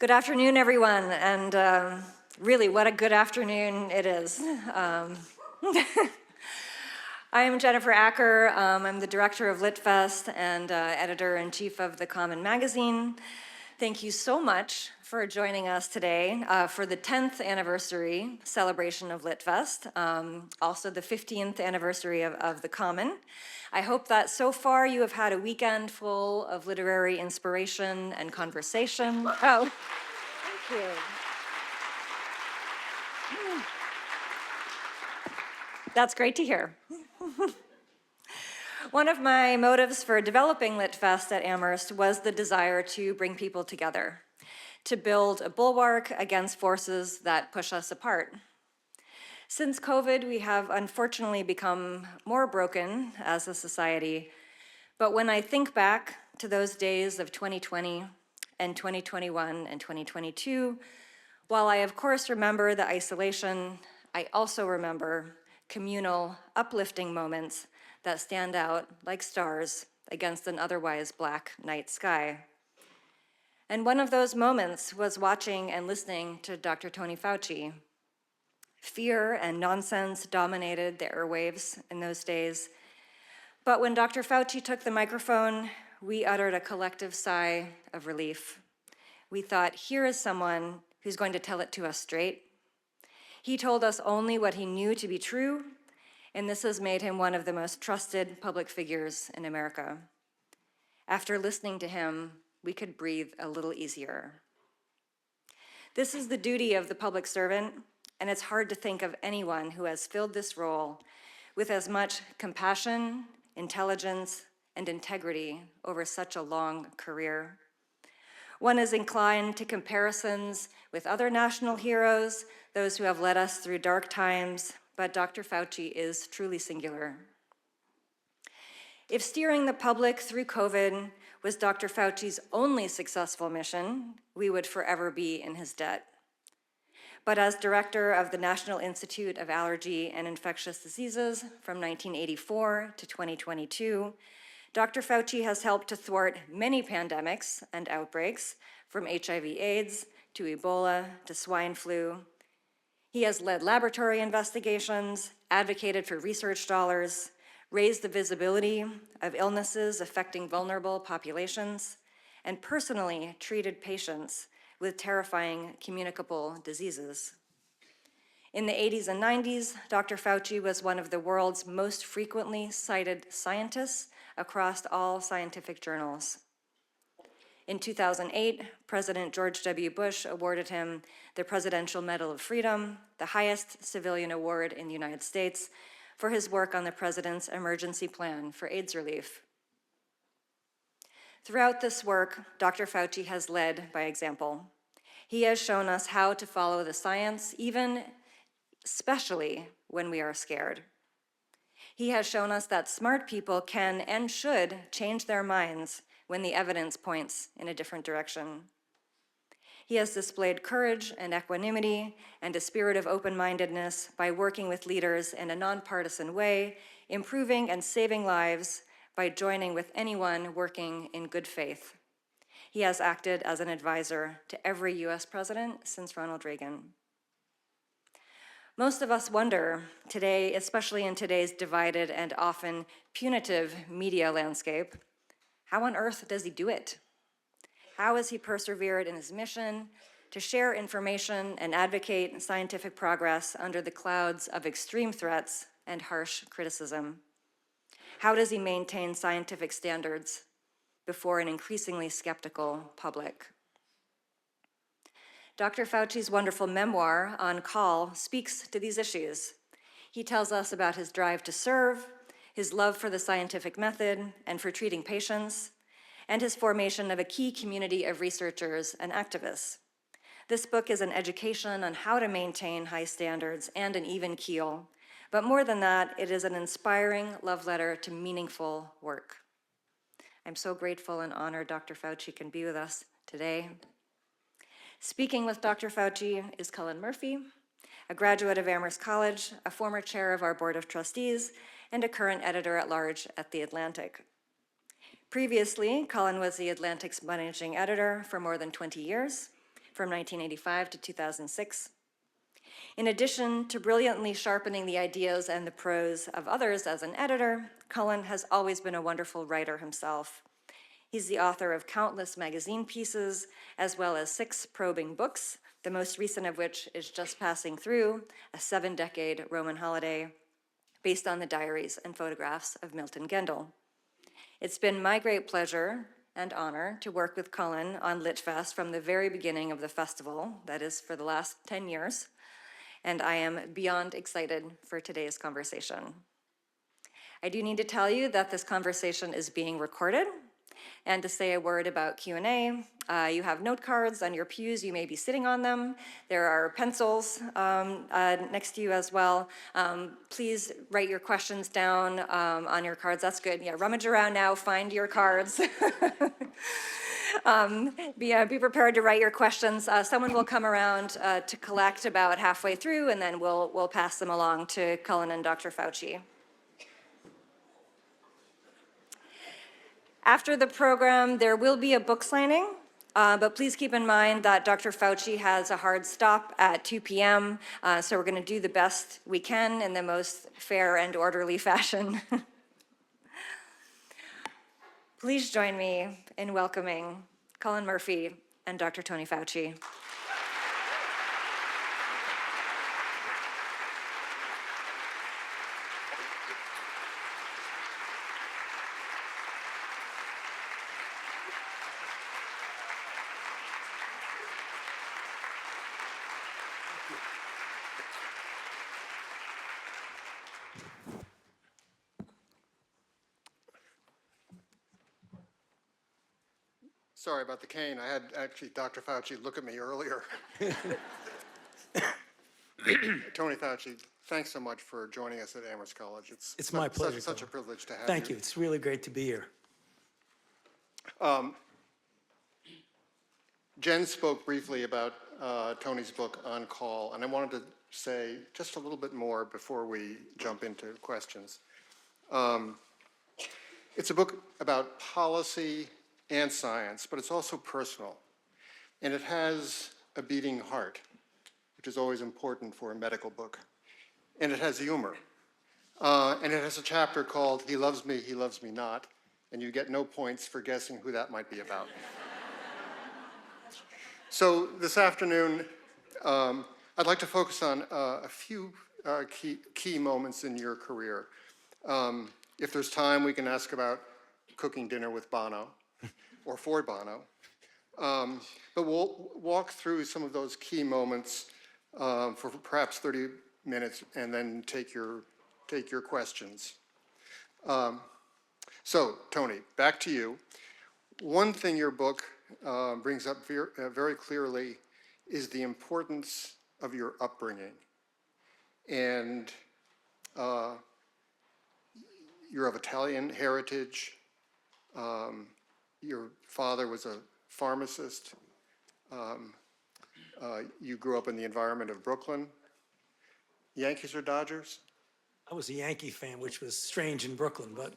Good afternoon, everyone, and really, what a good afternoon it is. I am Jennifer Acker. I'm the director of LitFest and editor-in-chief of The Common magazine. Thank you so much for joining us today for the 10th anniversary celebration of LitFest, also the 15th anniversary of The Common. I hope that so far you have had a weekend full of literary inspiration and conversation. Oh, thank you. That's great to hear. One of my motives for developing LitFest at Amherst was the desire to bring people together, to build a bulwark against forces that push us apart. Since COVID, we have unfortunately become more broken as a society, but when I think back to those days of 2020 and 2021 and 2022, while I of course remember the isolation, I also remember communal, uplifting moments that stand out like stars against an otherwise black night sky. And one of those moments was watching and listening to Dr. Tony Fauci. Fear and nonsense dominated the airwaves in those days. But when Dr. Fauci took the microphone, we uttered a collective sigh of relief. We thought, here is someone who's going to tell it to us straight. He told us only what he knew to be true, and this has made him one of the most trusted public figures in America. After listening to him, we could breathe a little easier. This is the duty of the public servant, and it's hard to think of anyone who has filled this role with as much compassion, intelligence, and integrity over such a long career. One is inclined to comparisons with other national heroes, those who have led us through dark times, but Dr. Fauci is truly singular. If steering the public through COVID was Dr. Fauci's only successful mission, we would forever be in his debt. But as director of the National Institute of Allergy and Infectious Diseases from 1984 to 2022, Dr. Fauci has helped to thwart many pandemics and outbreaks, from HIV/AIDS to Ebola to swine flu. He has led laboratory investigations, advocated for research dollars, raised the visibility of illnesses affecting vulnerable populations, and personally treated patients with terrifying communicable diseases. In the 80s and 90s, Dr. Fauci was one of the world's most frequently cited scientists across all scientific journals. In 2008, President George W. Bush awarded him the Presidential Medal of Freedom, the highest civilian award in the United States, for his work on the president's emergency plan for AIDS relief. Throughout this work, Dr. Fauci has led by example. He has shown us how to follow the science, especially when we are scared. He has shown us that smart people can and should change their minds when the evidence points in a different direction. He has displayed courage and equanimity and a spirit of open-mindedness by working with leaders in a nonpartisan way, improving and saving lives by joining with anyone working in good faith. He has acted as an advisor to every US president since Ronald Reagan. Most of us wonder today, especially in today's divided and often punitive media landscape, how on earth does he do it? How has he persevered in his mission to share information and advocate scientific progress under the clouds of extreme threats and harsh criticism? How does he maintain scientific standards before an increasingly skeptical public? Dr. Fauci's wonderful memoir, On Call, speaks to these issues. He tells us about his drive to serve, his love for the scientific method and for treating patients, and his formation of a key community of researchers and activists. This book is an education on how to maintain high standards and an even keel, but more than that, it is an inspiring love letter to meaningful work. I'm so grateful and honored Dr. Fauci can be with us today. Speaking with Dr. Fauci is Cullen Murphy, a graduate of Amherst College, a former chair of our Board of Trustees, and a current editor-at-large at The Atlantic. Previously, Cullen was The Atlantic's managing editor for more than 20 years. from 1985 to 2006. In addition to brilliantly sharpening the ideas and the prose of others as an editor, Cullen has always been a wonderful writer himself. He's the author of countless magazine pieces, as well as 6 probing books, the most recent of which is Just Passing Through, a 7-decade Roman holiday, based on the diaries and photographs of Milton Gendel. It's been my great pleasure and honor to work with Cullen on LitFest from the very beginning of the festival, that is for the last 10 years, and I am beyond excited for today's conversation. I do need to tell you that this conversation is being recorded, and to say a word about Q&A, you have note cards on your pews. You may be sitting on them. There are pencils next to you as well. Please write your questions down on your cards. That's good. Yeah, rummage around now, find your cards. Be prepared to write your questions. Someone will come around to collect about halfway through, and then we'll pass them along to Cullen and Dr. Fauci. After the program, there will be a book signing, but please keep in mind that Dr. Fauci has a hard stop at 2 p.m., so we're going to do the best we can in the most fair and orderly fashion. Please join me in welcoming Cullen Murphy and Dr. Tony Fauci. Sorry about the cane. I had actually Dr. Fauci look at me earlier. Tony Fauci, thanks so much for joining us at Amherst College. It's my pleasure. Such a privilege to have you. Thank you. It's really great to be here. Jen spoke briefly about Tony's book, On Call, and I wanted to say just a little bit more before we jump into questions. It's a book about policy and science, but it's also personal. And it has a beating heart, which is always important for a medical book. And it has humor. And it has a chapter called He Loves Me Not, and you get no points for guessing who that might be about. So this afternoon, I'd like to focus on a few key moments in your career. If there's time, we can ask about cooking dinner with Bono, or for Bono. But we'll walk through some of those key moments for perhaps 30 minutes and then take your questions. So, Tony, back to you. One thing your book brings up very clearly is the importance of your upbringing. And you're of Italian heritage. Your father was a pharmacist. You grew up in the environment of Brooklyn. Yankees or Dodgers? I was a Yankee fan, which was strange in Brooklyn, but.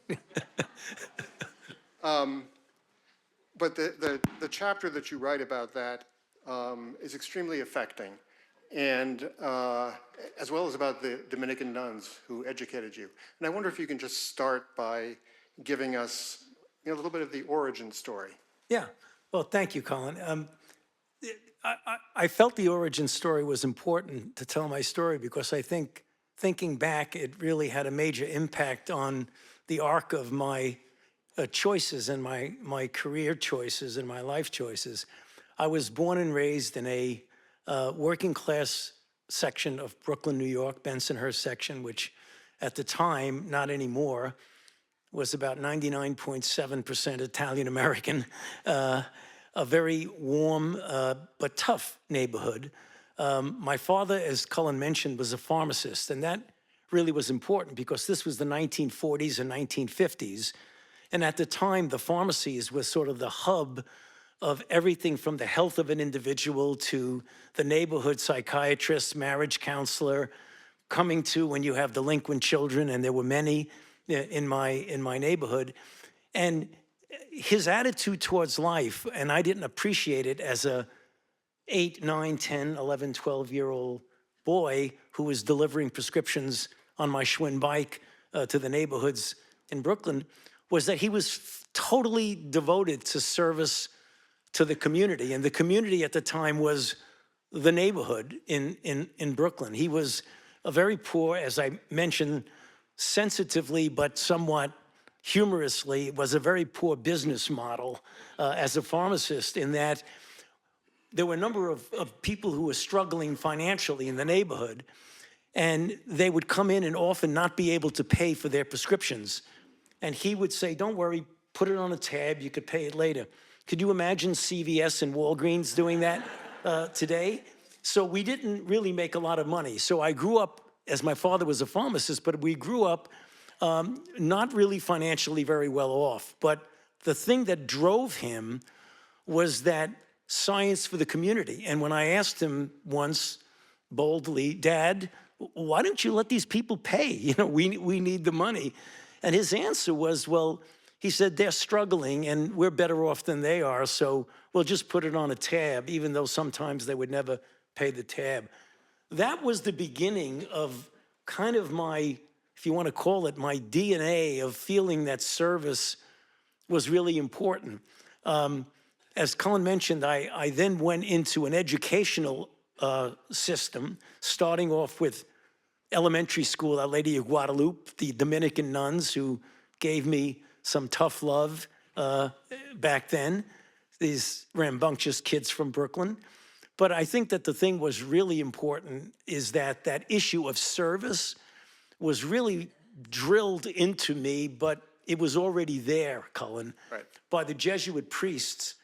But the chapter that you write about that is extremely affecting, and as well as about the Dominican nuns who educated you. And I wonder if you can just start by giving us a little bit of the origin story. Yeah. Well, thank you, Colin. I felt the origin story was important to tell my story because I think, thinking back, it really had a major impact on the arc of my choices and my career choices and my life choices. I was born and raised in a working class section of Brooklyn, New York, Bensonhurst section, which at the time, not anymore, was about 99.7% Italian American, a very warm but tough neighborhood. My father, as Cullen mentioned, was a pharmacist, and that really was important because this was the 1940s and 1950s. And at the time, the pharmacies were sort of the hub of everything from the health of an individual to the neighborhood psychiatrist, marriage counselor, coming to when you have delinquent children, and there were many in my neighborhood. And his attitude towards life, and I didn't appreciate it as a 8, 9, 10, 11, 12-year-old boy who was delivering prescriptions on my Schwinn bike to the neighborhoods in Brooklyn was that he was totally devoted to service to the community. And the community at the time was the neighborhood in Brooklyn. He was a very poor, as I mentioned, sensitively but somewhat humorously, was a very poor business model as a pharmacist, in that there were a number of people who were struggling financially in the neighborhood, and they would come in and often not be able to pay for their prescriptions. And he would say, don't worry, put it on a tab, you could pay it later. Could you imagine CVS and Walgreens doing that today? So we didn't really make a lot of money. So I grew up, as my father was a pharmacist, but we grew up not really financially very well off. But the thing that drove him was that science for the community. And when I asked him once, boldly, Dad, why don't you let these people pay? You know, we need the money. And his answer was, well, he said, they're struggling and we're better off than they are, so we'll just put it on a tab, even though sometimes they would never pay the tab. That was the beginning of kind of my, if you want to call it, my DNA of feeling that service was really important. As Cullen mentioned, I then went into an educational system, starting off with elementary school, Our Lady of Guadalupe, the Dominican nuns who gave me some tough love back then, these rambunctious kids from Brooklyn. But I think that the thing was really important is that that issue of service was really drilled into me, but it was already there, Cullen, Right. by the Jesuit priests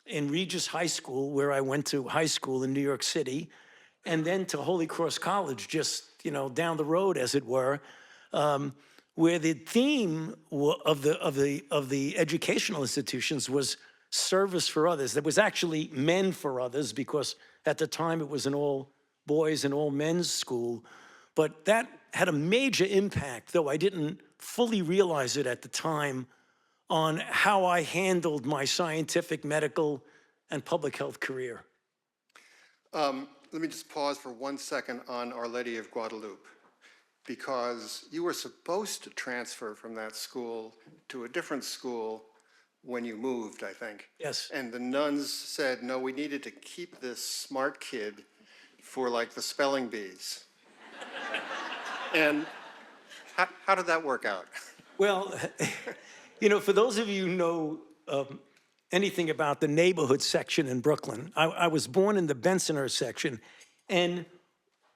in Regis High School, where I went to high school in New York City, and then to Holy Cross College, just down the road, as it were, where the theme of the educational institutions was service for others. There was actually men for others, because at the time it was an all boys and all men's school. But that had a major impact, though I didn't fully realize it at the time, on how I handled my scientific, medical, and public health career. Let me just pause for 1 second on Our Lady of Guadalupe, because you were supposed to transfer from that school to a different school when you moved, I think. Yes. And the nuns said, no, we needed to keep this smart kid for like the spelling bees. And how did that work out? Well, for those of you who know anything about the neighborhood section in Brooklyn, I was born in the Bensonhurst section, and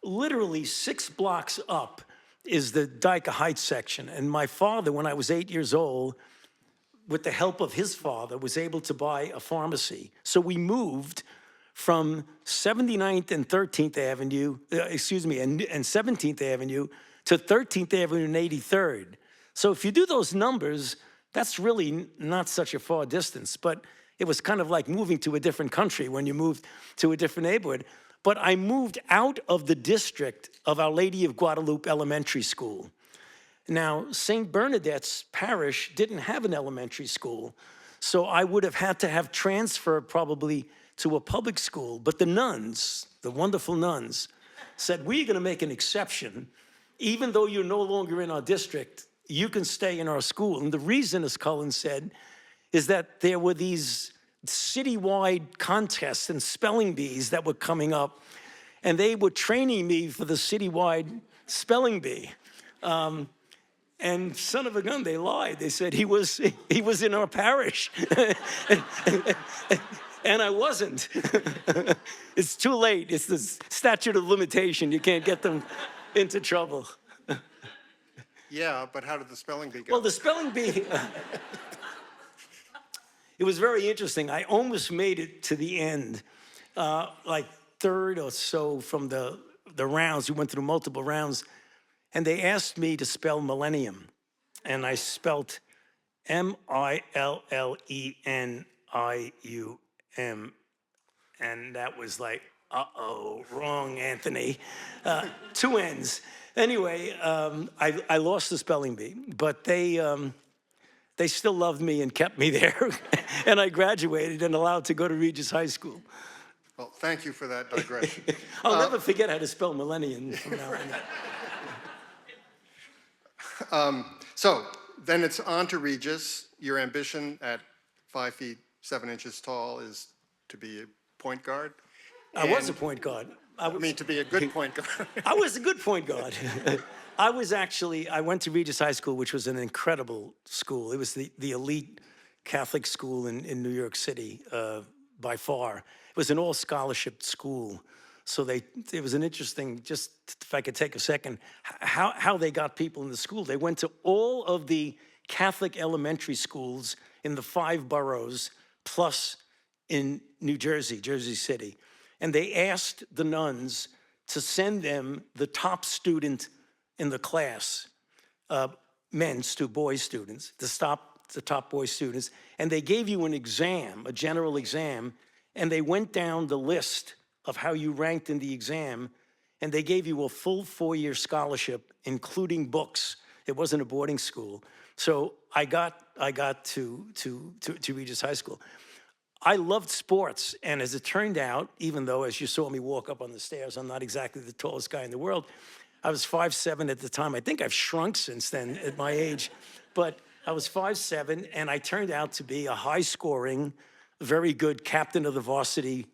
literally 6 blocks up is the Dyker Heights section. And my father, when I was 8 years old, with the help of his father, was able to buy a pharmacy. So we moved from 79th and 13th Avenue, and 17th Avenue to 13th Avenue and 83rd. So if you do those numbers, that's really not such a far distance, but it was kind of like moving to a different country when you moved to a different neighborhood. But I moved out of the district of Our Lady of Guadalupe Elementary School. Now, St. Bernadette's Parish didn't have an elementary school, so I would have had to have transferred probably to a public school. But the nuns, the wonderful nuns, said, we're going to make an exception. Even though you're no longer in our district, you can stay in our school. And the reason, as Cullen said, is that there were these citywide contests and spelling bees that were coming up, and they were training me for the citywide spelling bee. And son of a gun, they lied. They said he was in our parish. And I wasn't. It's too late. It's the statute of limitation. You can't get them into trouble. Yeah, but how did the spelling bee go? Well, the spelling bee, it was very interesting. I almost made it to the end, like third or so from the rounds. We went through multiple rounds. And they asked me to spell millennium. And I spelt M-I-L-L-E-N-I-U-M. And that was like, uh-oh, wrong, Anthony. 2 N's. Anyway, I lost the spelling bee, but they still loved me and kept me there. And I graduated and allowed to go to Regis High School. Well, thank you for that digression. I'll never forget how to spell millennium from now on. So then it's on to Regis. Your ambition at 5 feet 7 inches tall is to be a point guard. I was a And- point guard. I mean, to be a good point guard. I was a good point guard. I went to Regis High School, which was an incredible school. It was the elite Catholic school in New York City, by far. It was an all-scholarship school. So it was an interesting, just if I could take a second, how they got people in the school. They went to all of the Catholic elementary schools in the 5 boroughs, plus in New Jersey, Jersey City. And they asked the nuns to send them the top student in the class, boy students, the top boy students. And they gave you an exam, a general exam, and they went down the list of how you ranked in the exam, and they gave you a full 4-year scholarship, including books. It wasn't a boarding school. So I got to Regis High School. I loved sports, and as it turned out, even though, as you saw me walk up on the stairs, I'm not exactly the tallest guy in the world. I was 5'7" at the time. I think I've shrunk since then at my age, but I was 5'7", and I turned out to be a high-scoring, very good captain of the varsity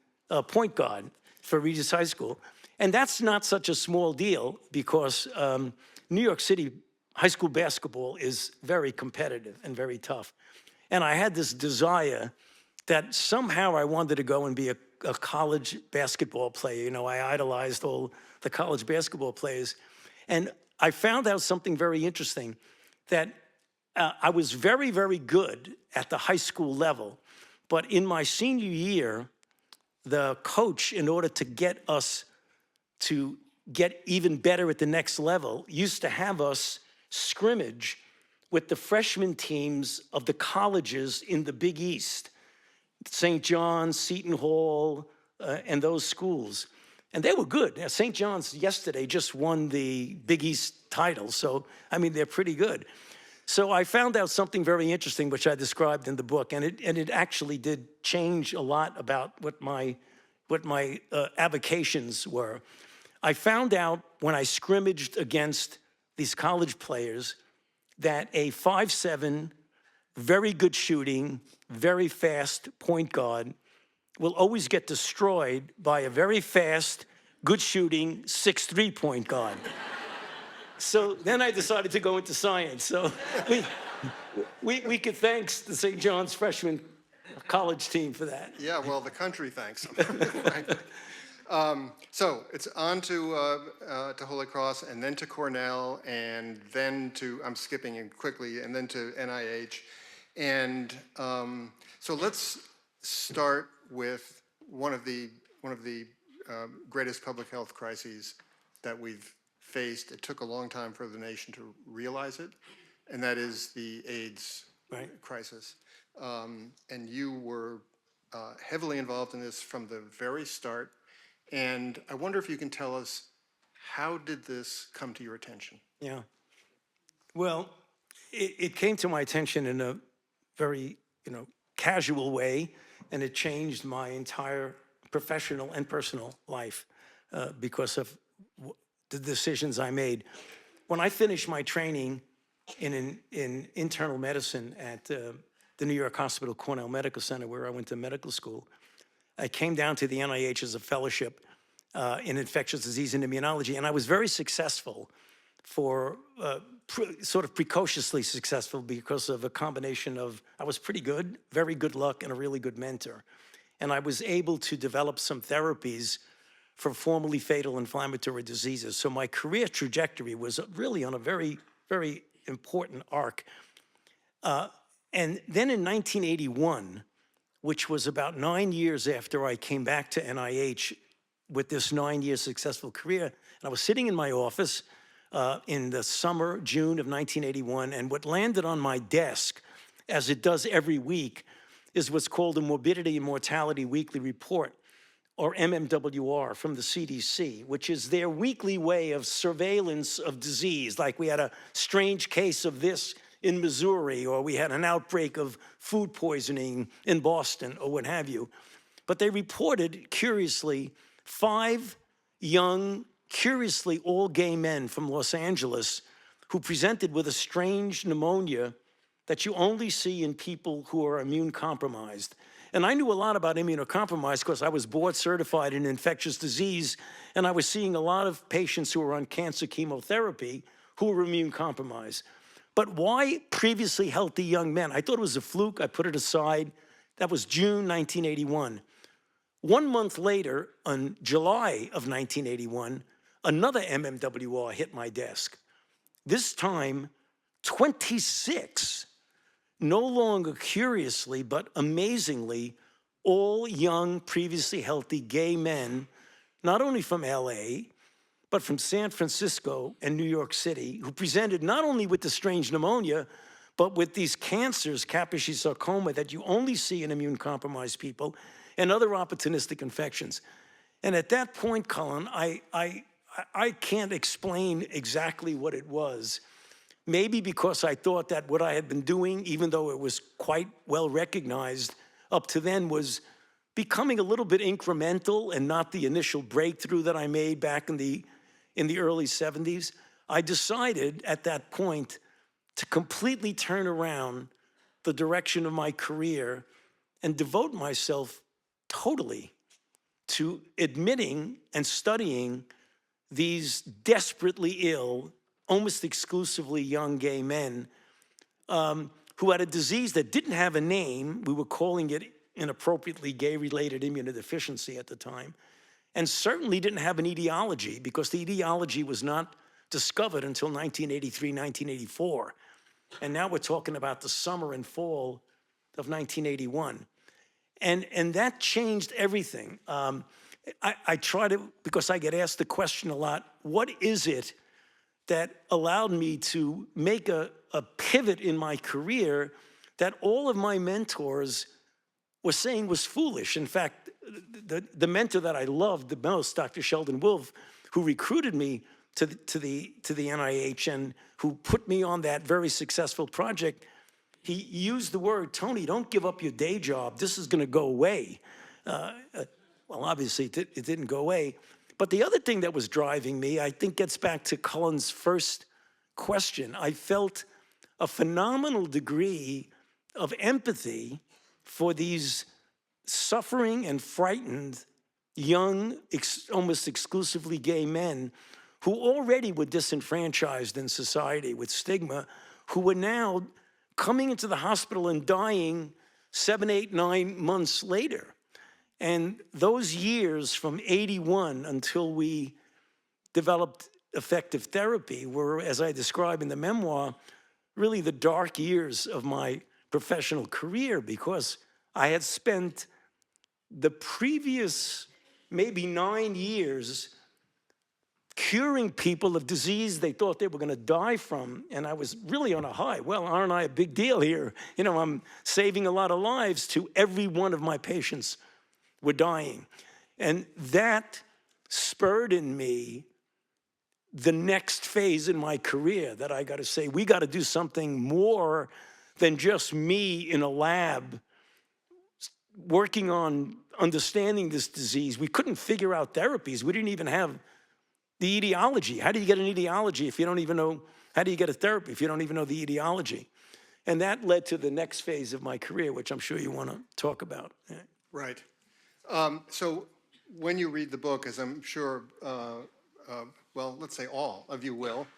point guard for Regis High School. And that's not such a small deal because New York City high school basketball is very competitive and very tough. And I had this desire that somehow I wanted to go and be a college basketball player. You know, I idolized all the college basketball players. And I found out something very interesting, that I was very, very good at the high school level. But in my senior year, the coach, in order to get us to get even better at the next level, used to have us scrimmage with the freshman teams of the colleges in the Big East. St. John's, Seton Hall, and those schools. And they were good. Now, St. John's yesterday just won the Big East title. So, I mean, they're pretty good. So I found out something very interesting, which I described in the book. And it actually did change a lot about what my avocations were. I found out when I scrimmaged against these college players that a 5'7", very good shooting, very fast point guard will always get destroyed by a very fast, good shooting 6'3" point guard. So then I decided to go into science. So we could thank the St. John's freshman college team for that. Yeah, well, the country thanks them. So it's on to Holy Cross, and then to Cornell, and then to, I'm skipping in quickly, and then to NIH. And so let's start with one of the greatest public health crises that we've faced. It took a long time for the nation to realize it, and that is the AIDS crisis. And you were heavily involved in this from the very start. And I wonder if you can tell us, how did this come to your attention? Yeah. Well, it came to my attention in a very, casual way, and it changed my entire professional and personal life because of the decisions I made. When I finished my training in internal medicine at the New York Hospital Cornell Medical Center, where I went to medical school, I came down to the NIH as a fellowship in infectious disease and immunology, and I was very successful for sort of precociously successful because of a combination of, I was pretty good, very good luck, and a really good mentor. And I was able to develop some therapies for formerly fatal inflammatory diseases. So my career trajectory was really on a very, very important arc. And then in 1981, which was about 9 years after I came back to NIH with this 9-year successful career, and I was sitting in my office in the summer, June of 1981, and what landed on my desk, as it does every week, is what's called a Morbidity and Mortality Weekly Report, or MMWR, from the CDC, which is their weekly way of surveillance of disease. Like we had a strange case of this in Missouri, or we had an outbreak of food poisoning in Boston, or what have you. but they reported, curiously, 5 young, curiously all gay men from Los Angeles who presented with a strange pneumonia that you only see in people who are immune compromised. And I knew a lot about immunocompromised because I was board certified in infectious disease, and I was seeing a lot of patients who were on cancer chemotherapy who were immune compromised. But why previously healthy young men? I thought it was a fluke. I put it aside. That was June 1981. 1 month later, in July of 1981, another MMWR hit my desk. This time, 26, no longer curiously, but amazingly, all young, previously healthy gay men, not only from LA, but from San Francisco and New York City, who presented not only with the strange pneumonia, but with these cancers, Kaposi sarcoma, that you only see in immune-compromised people, and other opportunistic infections. And at that point, Cullen, I can't explain exactly what it was. Maybe because I thought that what I had been doing, even though it was quite well recognized up to then, was becoming a little bit incremental and not the initial breakthrough that I made back in the early 70s. I decided at that point to completely turn around the direction of my career and devote myself totally to admitting and studying these desperately ill, almost exclusively young gay men who had a disease that didn't have a name. We were calling it inappropriately gay-related immunodeficiency at the time, and certainly didn't have an etiology, because the etiology was not discovered until 1983, 1984. And now we're talking about the summer and fall of 1981. And that changed everything. I try to, because I get asked the question a lot, what is it that allowed me to make a pivot in my career that all of my mentors were saying was foolish? In fact, the mentor that I loved the most, Dr. Sheldon Wolf, who recruited me to the NIH and who put me on that very successful project, he used the word, Tony, don't give up your day job. This is going to go away. Well, obviously, it didn't go away. But the other thing that was driving me, I think, gets back to Cullen's first question. I felt a phenomenal degree of empathy for these suffering and frightened young, almost exclusively gay men who already were disenfranchised in society with stigma, who were now coming into the hospital and dying 7, 8, 9 months later. And those years from 81 until we developed effective therapy were, as I describe in the memoir, really the dark years of my professional career, because I had spent the previous maybe 9 years curing people of disease they thought they were going to die from, and I was really on a high. Well, aren't I a big deal here? You know, I'm saving a lot of lives. To every one of my patients were dying. And that spurred in me the next phase in my career, that I got to say, we got to do something more than just me in a lab working on understanding this disease. We couldn't figure out therapies. We didn't even have the etiology. How do you get an etiology if you don't even know? How do you get a therapy if you don't even know the etiology? And that led to the next phase of my career, which I'm sure you want to talk about. Right. So when you read the book, as I'm sure, well, let's say all of you will,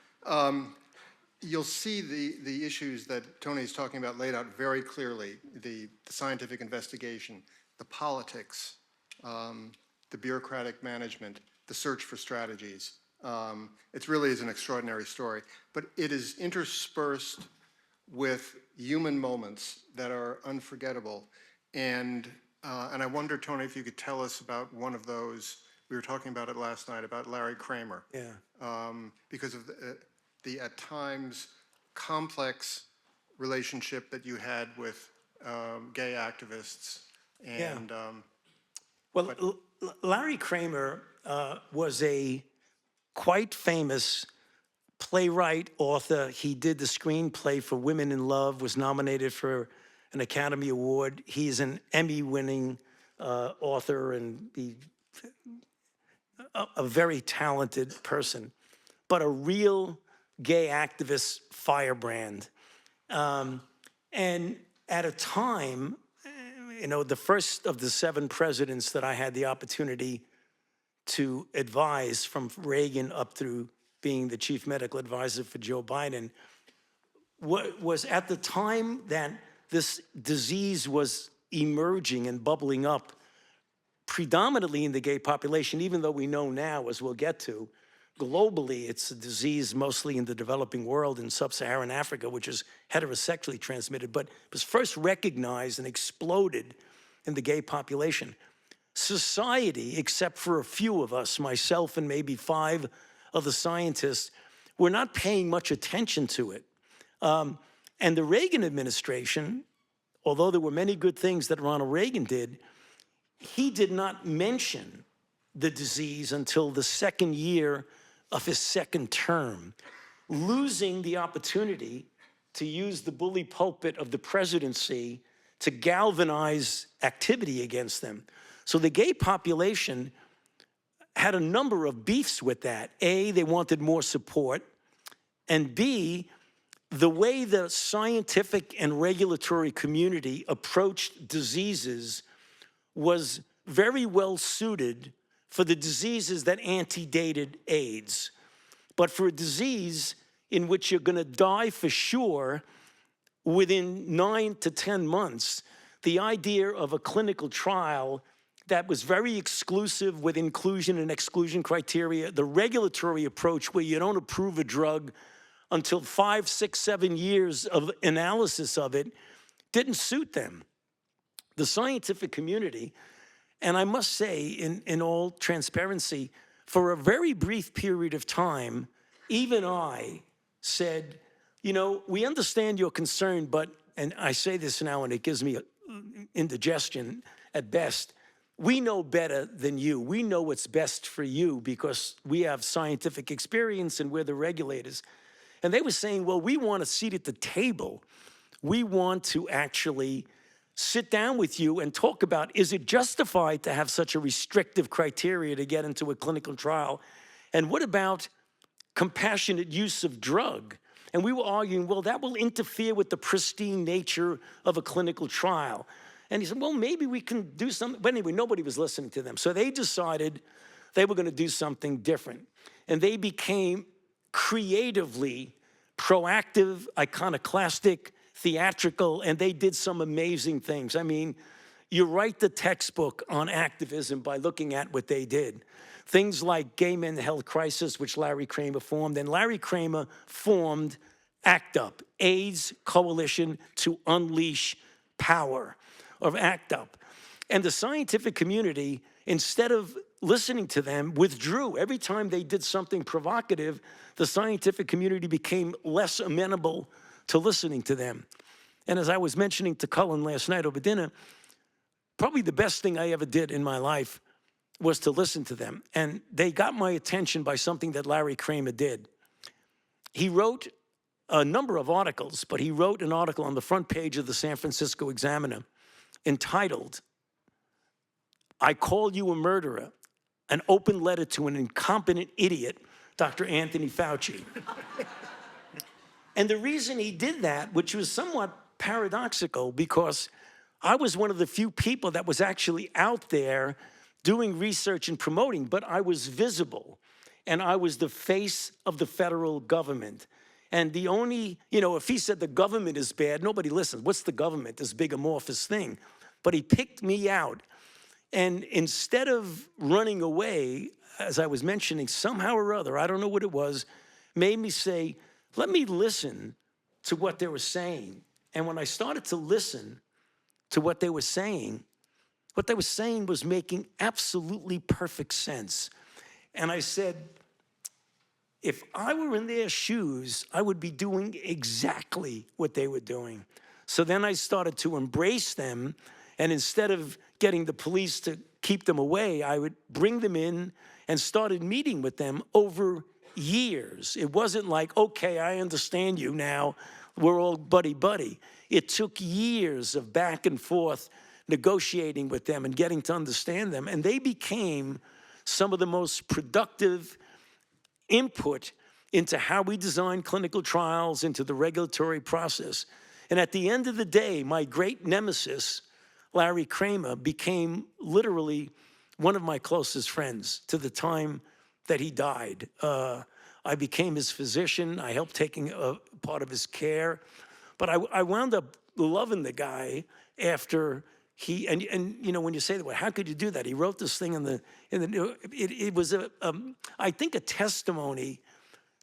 you'll see the issues that Tony's talking about laid out very clearly: the scientific investigation, the politics, the bureaucratic management, the search for strategies. It really is an extraordinary story, but it is interspersed with human moments that are unforgettable. And I wonder, Tony, if you could tell us about one of those. We were talking about it last night, about Larry Kramer. Yeah. Because of the at times complex relationship that you had with gay activists. And Well, Larry Kramer was a quite famous playwright, author. He did the screenplay for Women in Love, was nominated for an Academy Award. He's an Emmy-winning author and be a very talented person, but a real gay activist firebrand. And at a time, the first of the 7 presidents that I had the opportunity to advise, from Reagan up through being the chief medical advisor for Joe Biden, was at the time that this disease was emerging and bubbling up predominantly in the gay population, even though we know now, as we'll get to, globally, it's a disease mostly in the developing world in sub-Saharan Africa, which is heterosexually transmitted, but was first recognized and exploded in the gay population. Society, except for a few of us, myself and maybe 5 of the scientists, were not paying much attention to it. And the Reagan administration, although there were many good things that Ronald Reagan did, he did not mention the disease until the 2nd year of his 2nd term, losing the opportunity to use the bully pulpit of the presidency to galvanize activity against them. So the gay population had a number of beefs with that. A, they wanted more support, and B, the way the scientific and regulatory community approached diseases was very well suited for the diseases that antedated AIDS. But for a disease in which you're going to die for sure within 9 to 10 months, the idea of a clinical trial that was very exclusive with inclusion and exclusion criteria, the regulatory approach where you don't approve a drug until 5, 6, 7 years of analysis of it, didn't suit them. The scientific community, and I must say, in all transparency, for a very brief period of time, even I said, we understand your concern, but, and I say this now and it gives me indigestion at best, we know better than you. We know what's best for you because we have scientific experience and we're the regulators. And they were saying, well, we want a seat at the table. We want to actually sit down with you and talk about, is it justified to have such a restrictive criteria to get into a clinical trial? And what about compassionate use of drug? And we were arguing, well, that will interfere with the pristine nature of a clinical trial. And he said, well, maybe we can do something. But anyway, nobody was listening to them. So they decided they were going to do something different. And they became creatively proactive, iconoclastic, theatrical, and they did some amazing things. I mean, you write the textbook on activism by looking at what they did. Things like Gay Men Health Crisis, which Larry Kramer formed, and Larry Kramer formed ACT UP, AIDS Coalition to Unleash Power, of ACT UP. And the scientific community, instead of listening to them, withdrew. Every time they did something provocative, the scientific community became less amenable to listening to them. And as I was mentioning to Cullen last night over dinner, probably the best thing I ever did in my life was to listen to them. And they got my attention by something that Larry Kramer did. He wrote a number of articles, but he wrote an article on the front page of the San Francisco Examiner entitled, "I Call You a Murderer, an open letter to an incompetent idiot, Dr. Anthony Fauci." And the reason he did that, which was somewhat paradoxical, because I was one of the few people that was actually out there doing research and promoting, but I was visible, and I was the face of the federal government. And the only, if he said the government is bad, nobody listens. What's the government, this big amorphous thing? But he picked me out. And instead of running away, as I was mentioning, somehow or other, I don't know what it was, made me say, let me listen to what they were saying. And when I started to listen to what they were saying was making absolutely perfect sense. And I said, if I were in their shoes, I would be doing exactly what they were doing. So then I started to embrace them, and instead of getting the police to keep them away, I would bring them in and started meeting with them over years. It wasn't like, okay, I understand you now, we're all buddy-buddy. It took years of back and forth, negotiating with them and getting to understand them. And they became some of the most productive input into how we design clinical trials, into the regulatory process. And at the end of the day, my great nemesis, Larry Kramer, became literally one of my closest friends to the time that he died. I became his physician. I helped taking a part of his care. But I wound up loving the guy after he, and you know, when you say that, well, how could you do that? He wrote this thing it was I think a testimony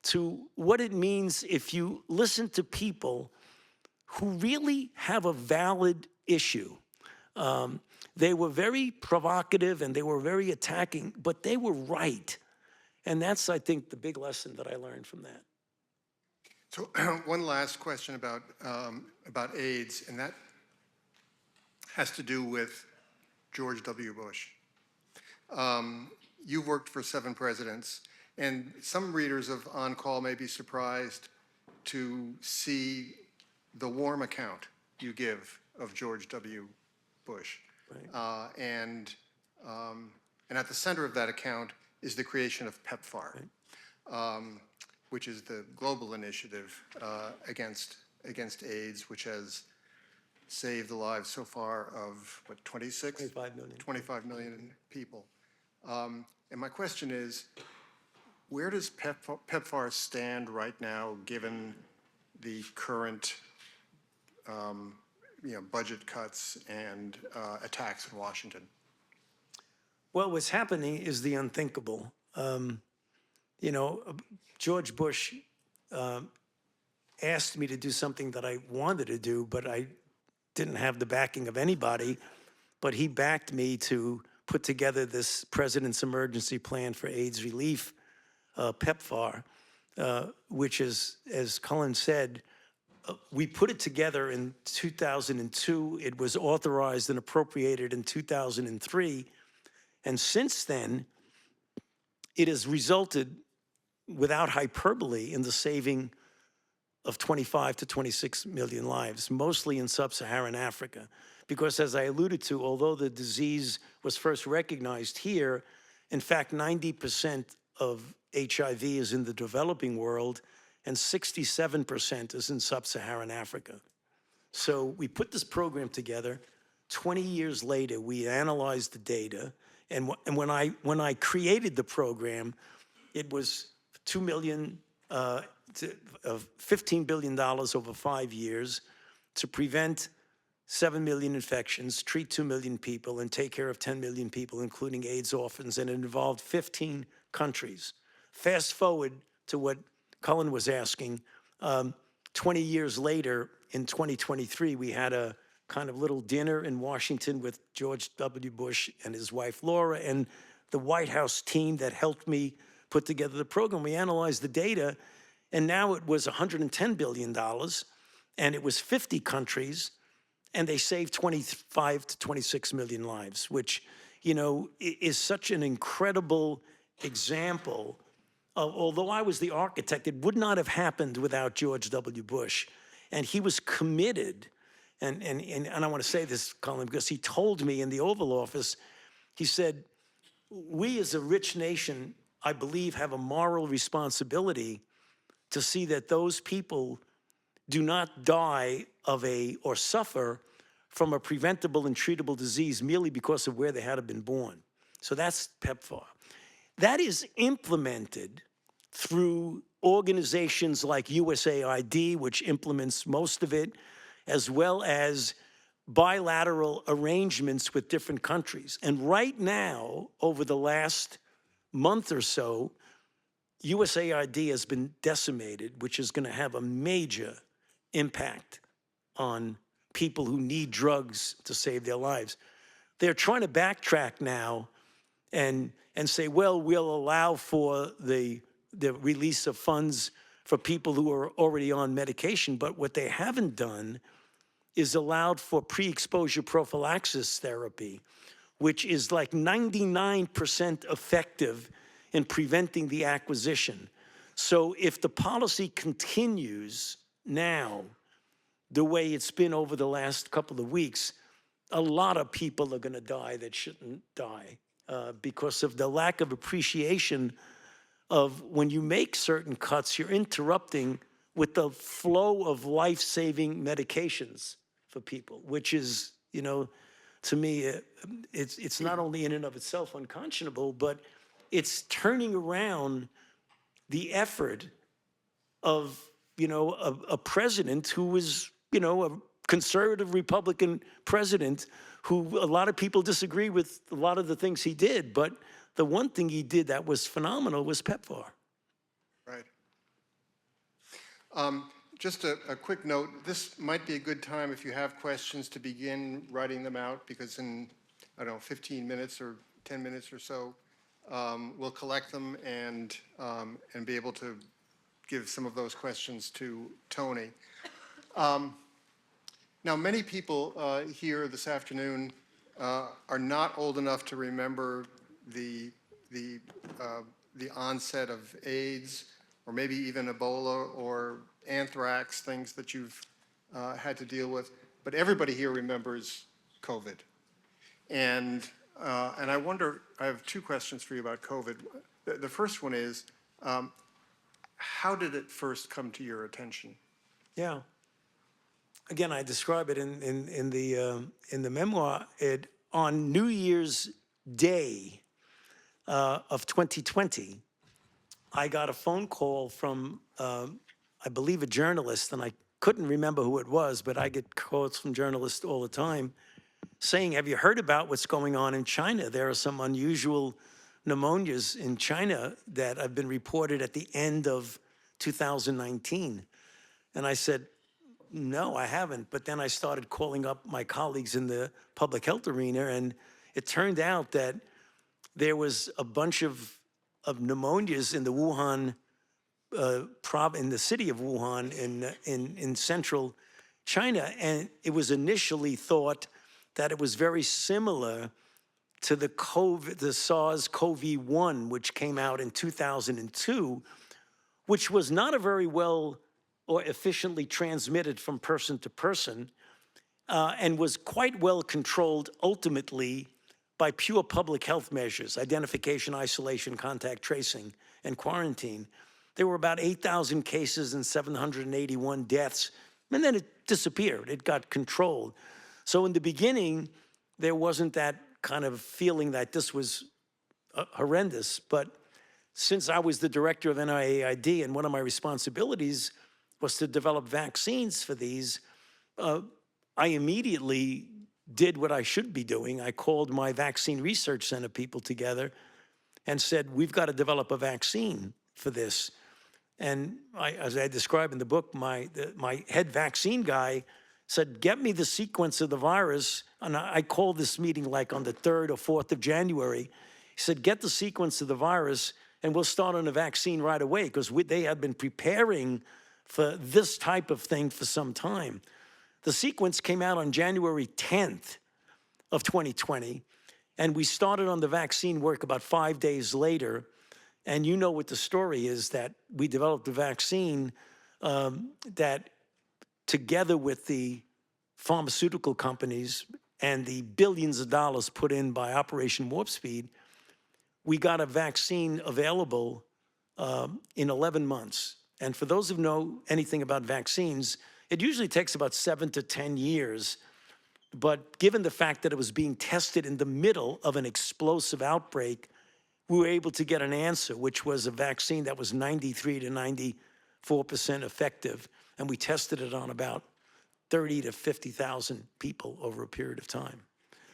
to what it means if you listen to people who really have a valid issue. They were very provocative and they were very attacking, but they were right. And that's, I think, the big lesson that I learned from that. So one last question about AIDS, and that has to do with George W. Bush. You've worked for 7 presidents, and some readers of On Call may be surprised to see the warm account you give of George W. Bush. Right. And at the center of that account is the creation of Pepfar, right, which is the global initiative against AIDS, which has saved the lives so far of, what, 25 million. 25 million people. And my question is, where does Pepfar stand right now, given the current budget cuts and attacks in Washington? Well, what's happening is the unthinkable. George Bush asked me to do something that I wanted to do, but I didn't have the backing of anybody. But he backed me to put together this President's Emergency Plan for AIDS Relief, Pepfar, which is, as Cullen said, we put it together in 2002. It was authorized and appropriated in 2003. And since then, it has resulted, without hyperbole, in the saving of 25 to 26 million lives, mostly in sub-Saharan Africa. Because as I alluded to, although the disease was first recognized here, in fact, 90% of HIV is in the developing world, and 67% is in sub-Saharan Africa. So we put this program together. 20 years later, we analyzed the data. And when I created the program, it was $15 billion over 5 years to prevent 7 million infections, treat 2 million people, and take care of 10 million people, including AIDS orphans, and it involved 15 countries. Fast forward to what Cullen was asking. 20 years later, in 2023, we had a kind of little dinner in Washington with George W. Bush and his wife, Laura, and the White House team that helped me put together the program. We analyzed the data, and now it was $110 billion, and it was 50 countries, and they saved 25 to 26 million lives, which, is such an incredible example. Although I was the architect, it would not have happened without George W. Bush. And he was committed. And I want to say this, Cullen, because he told me in the Oval Office, he said, we as a rich nation, I believe, have a moral responsibility to see that those people do not die or suffer from a preventable and treatable disease merely because of where they had been born. So that's Pepfar. That is implemented through organizations like USAID, which implements most of it, as well as bilateral arrangements with different countries. And right now, over the last month or so, USAID has been decimated, which is going to have a major impact on people who need drugs to save their lives. They're trying to backtrack now and say, well, we'll allow for the release of funds for people who are already on medication. But what they haven't done is allowed for pre-exposure prophylaxis therapy, which is like 99% effective in preventing the acquisition. So if the policy continues now the way it's been over the last couple of weeks, a lot of people are going to die that shouldn't die because of the lack of appreciation of when you make certain cuts, you're interrupting with the flow of life-saving medications for people, which is, to me, it's not only in and of itself unconscionable, but it's turning around the effort of, a president who was, a conservative Republican president who a lot of people disagree with a lot of the things he did. But the one thing he did that was phenomenal was Pepfar. Right. Just a quick note, this might be a good time if you have questions to begin writing them out, because in, I don't know, 15 minutes or 10 minutes or so, we'll collect them and be able to give some of those questions to Tony. Now, many people here this afternoon are not old enough to remember the onset of AIDS, or maybe even Ebola or anthrax, things that you've had to deal with. But everybody here remembers COVID. And I wonder, I have two questions for you about COVID. The first one is, how did it first come to your attention? Yeah. Again, I describe it in the memoir. On New Year's Day of 2020, I got a phone call from, I believe, a journalist, and I couldn't remember who it was, but I get calls from journalists all the time saying, have you heard about what's going on in China? There are some unusual pneumonias in China that have been reported at the end of 2019. And I said, no, I haven't. But then I started calling up my colleagues in the public health arena, and it turned out that there was a bunch of pneumonias in the Wuhan in the city of Wuhan in central China, and it was initially thought that it was very similar to the SARS-CoV-1, which came out in 2002, which was not a very well or efficiently transmitted from person to person, and was quite well controlled ultimately by pure public health measures: identification, isolation, contact tracing, and quarantine. There were about 8,000 cases and 781 deaths, and then it disappeared. It got controlled. So in the beginning, there wasn't that kind of feeling that this was horrendous. But since I was the director of NIAID, and one of my responsibilities was to develop vaccines for these, I immediately did what I should be doing. I called my vaccine research center people together and said, we've got to develop a vaccine for this. And as I describe in the book, my head vaccine guy said, get me the sequence of the virus. And I called this meeting like on the 3rd or 4th of January. He said, get the sequence of the virus and we'll start on a vaccine right away, because they had been preparing for this type of thing for some time. The sequence came out on January 10th of 2020, and we started on the vaccine work about 5 days later. And you know what the story is, that we developed a vaccine that, together with the pharmaceutical companies and the billions of dollars put in by Operation Warp Speed, we got a vaccine available in 11 months. And for those who know anything about vaccines, it usually takes about 7 to 10 years. But given the fact that it was being tested in the middle of an explosive outbreak, we were able to get an answer, which was a vaccine that was 93 to 94% effective. And we tested it on about 30 to 50,000 people over a period of time.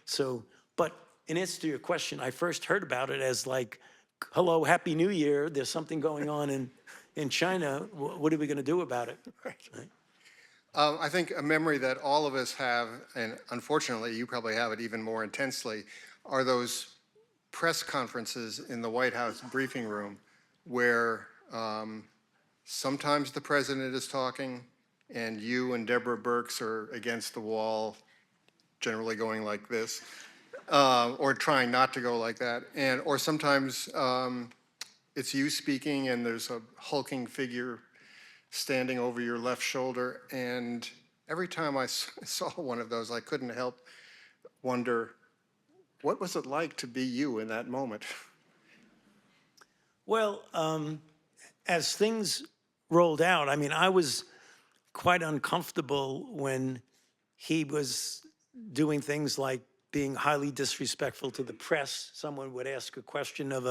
So, but in answer to your question, I first heard about it as like, hello, Happy New Year. There's something going on in China. What are we going to do about it? Right. I think a memory that all of us have, and unfortunately you probably have it even more intensely, are those press conferences in the White House briefing room where sometimes the president is talking and you and Deborah Birx are against the wall, generally going like this, or trying not to go like that. Or sometimes it's you speaking and there's a hulking figure standing over your left shoulder. And every time I saw one of those, I couldn't help wonder, what was it like to be you in that moment? Well, as things rolled out, I mean, I was quite uncomfortable when he was doing things like being highly disrespectful to the press. Someone would ask a question of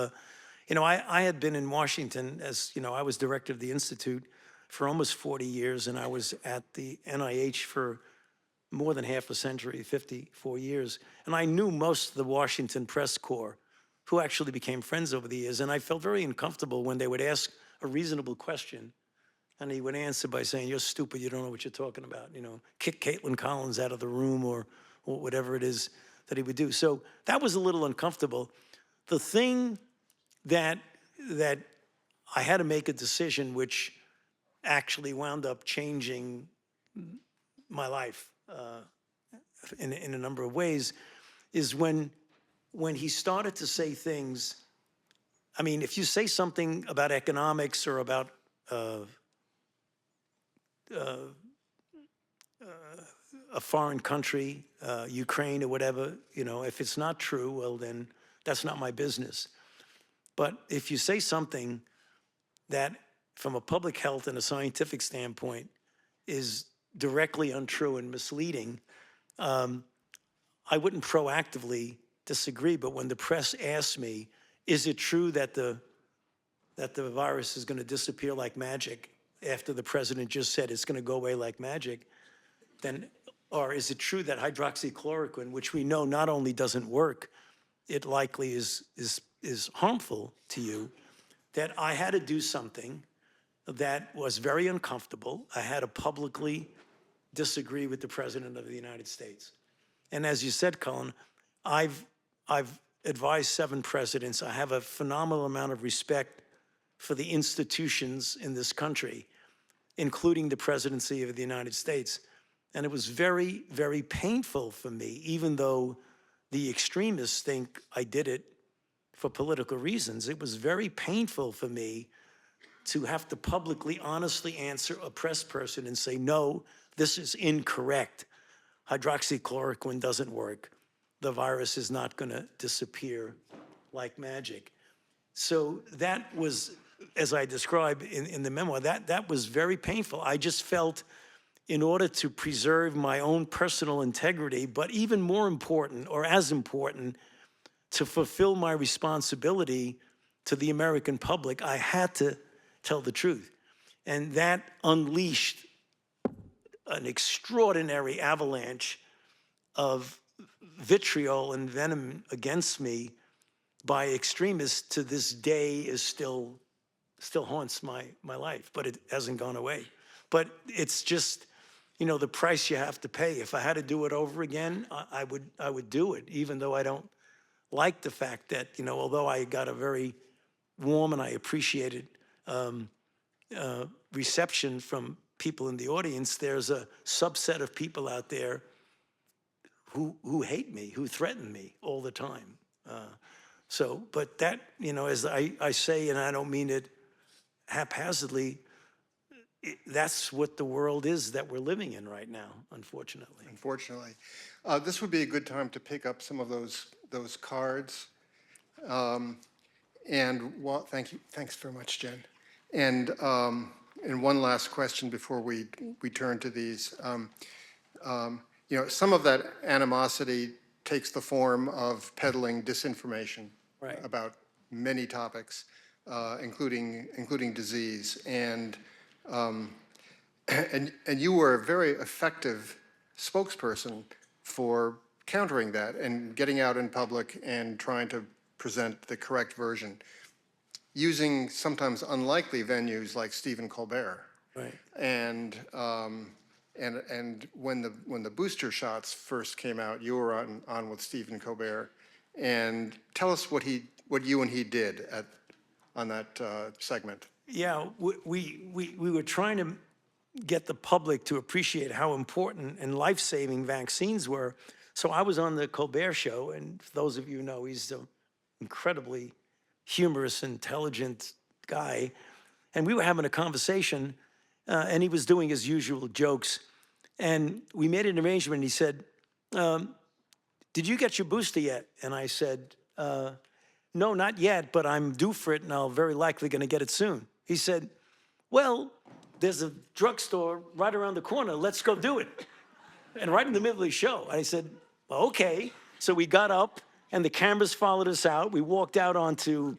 I had been in Washington as, I was director of the Institute for almost 40 years, and I was at the NIH for more than half a century, 54 years. And I knew most of the Washington press corps, who actually became friends over the years. And I felt very uncomfortable when they would ask a reasonable question, and he would answer by saying, "You're stupid, you don't know what you're talking about." Kick Caitlin Collins out of the room or whatever it is that he would do. So that was a little uncomfortable. The thing that I had to make a decision, which actually wound up changing my life in a number of ways, is when he started to say things. I mean, if you say something about economics or about a foreign country, Ukraine or whatever, if it's not true, well, then that's not my business. But if you say something that, from a public health and a scientific standpoint, is directly untrue and misleading, I wouldn't proactively disagree. But when the press asks me, is it true that the virus is going to disappear like magic after the president just said it's going to go away like magic, then, or is it true that hydroxychloroquine, which we know not only doesn't work, it likely is harmful to you, that I had to do something that was very uncomfortable. I had to publicly disagree with the President of the United States. And as you said, Cullen, I've advised 7 presidents. I have a phenomenal amount of respect for the institutions in this country, including the presidency of the United States. And it was very, very painful for me, even though the extremists think I did it for political reasons. It was very painful for me to have to publicly, honestly answer a press person and say, no, this is incorrect. Hydroxychloroquine doesn't work. The virus is not going to disappear like magic. So that was, as I describe in the memoir, that was very painful. I just felt, in order to preserve my own personal integrity, but even more important, or as important, to fulfill my responsibility to the American public, I had to tell the truth. And that unleashed an extraordinary avalanche of vitriol and venom against me by extremists. To this day is still haunts my life, but it hasn't gone away. But it's just, the price you have to pay. If I had to do it over again, I would do it, even though I don't like the fact that, although I got a very warm and I appreciated reception from people in the audience, there's a subset of people out there who hate me, who threaten me all the time. But that, as I say, and I don't mean it haphazardly, that's what the world is that we're living in right now, unfortunately. Unfortunately. This would be a good time to pick up some of those cards. Thank you. Thanks very much, Jen. And one last question before we turn to these. Some of that animosity takes the form of peddling disinformation about many topics, including disease. And you were a very effective spokesperson for countering that and getting out in public and trying to present the correct version, using sometimes unlikely venues like Stephen Colbert. Right. And when the booster shots first came out, you were on with Stephen Colbert. And tell us what you and he did on that segment. Yeah, we were trying to get the public to appreciate how important and life-saving vaccines were. So I was on the Colbert Show, and for those of you who know, he's an incredibly humorous, intelligent guy. And we were having a conversation, and he was doing his usual jokes. And we made an arrangement. He said, do did you get your booster yet? And I said, no, not yet, but I'm due for it and I'm very likely going to get it soon. He said, well, there's a drugstore right around the corner. Let's go do it. And right in the middle of the show, I said, well, okay. So we got up and the cameras followed us out. We walked out onto,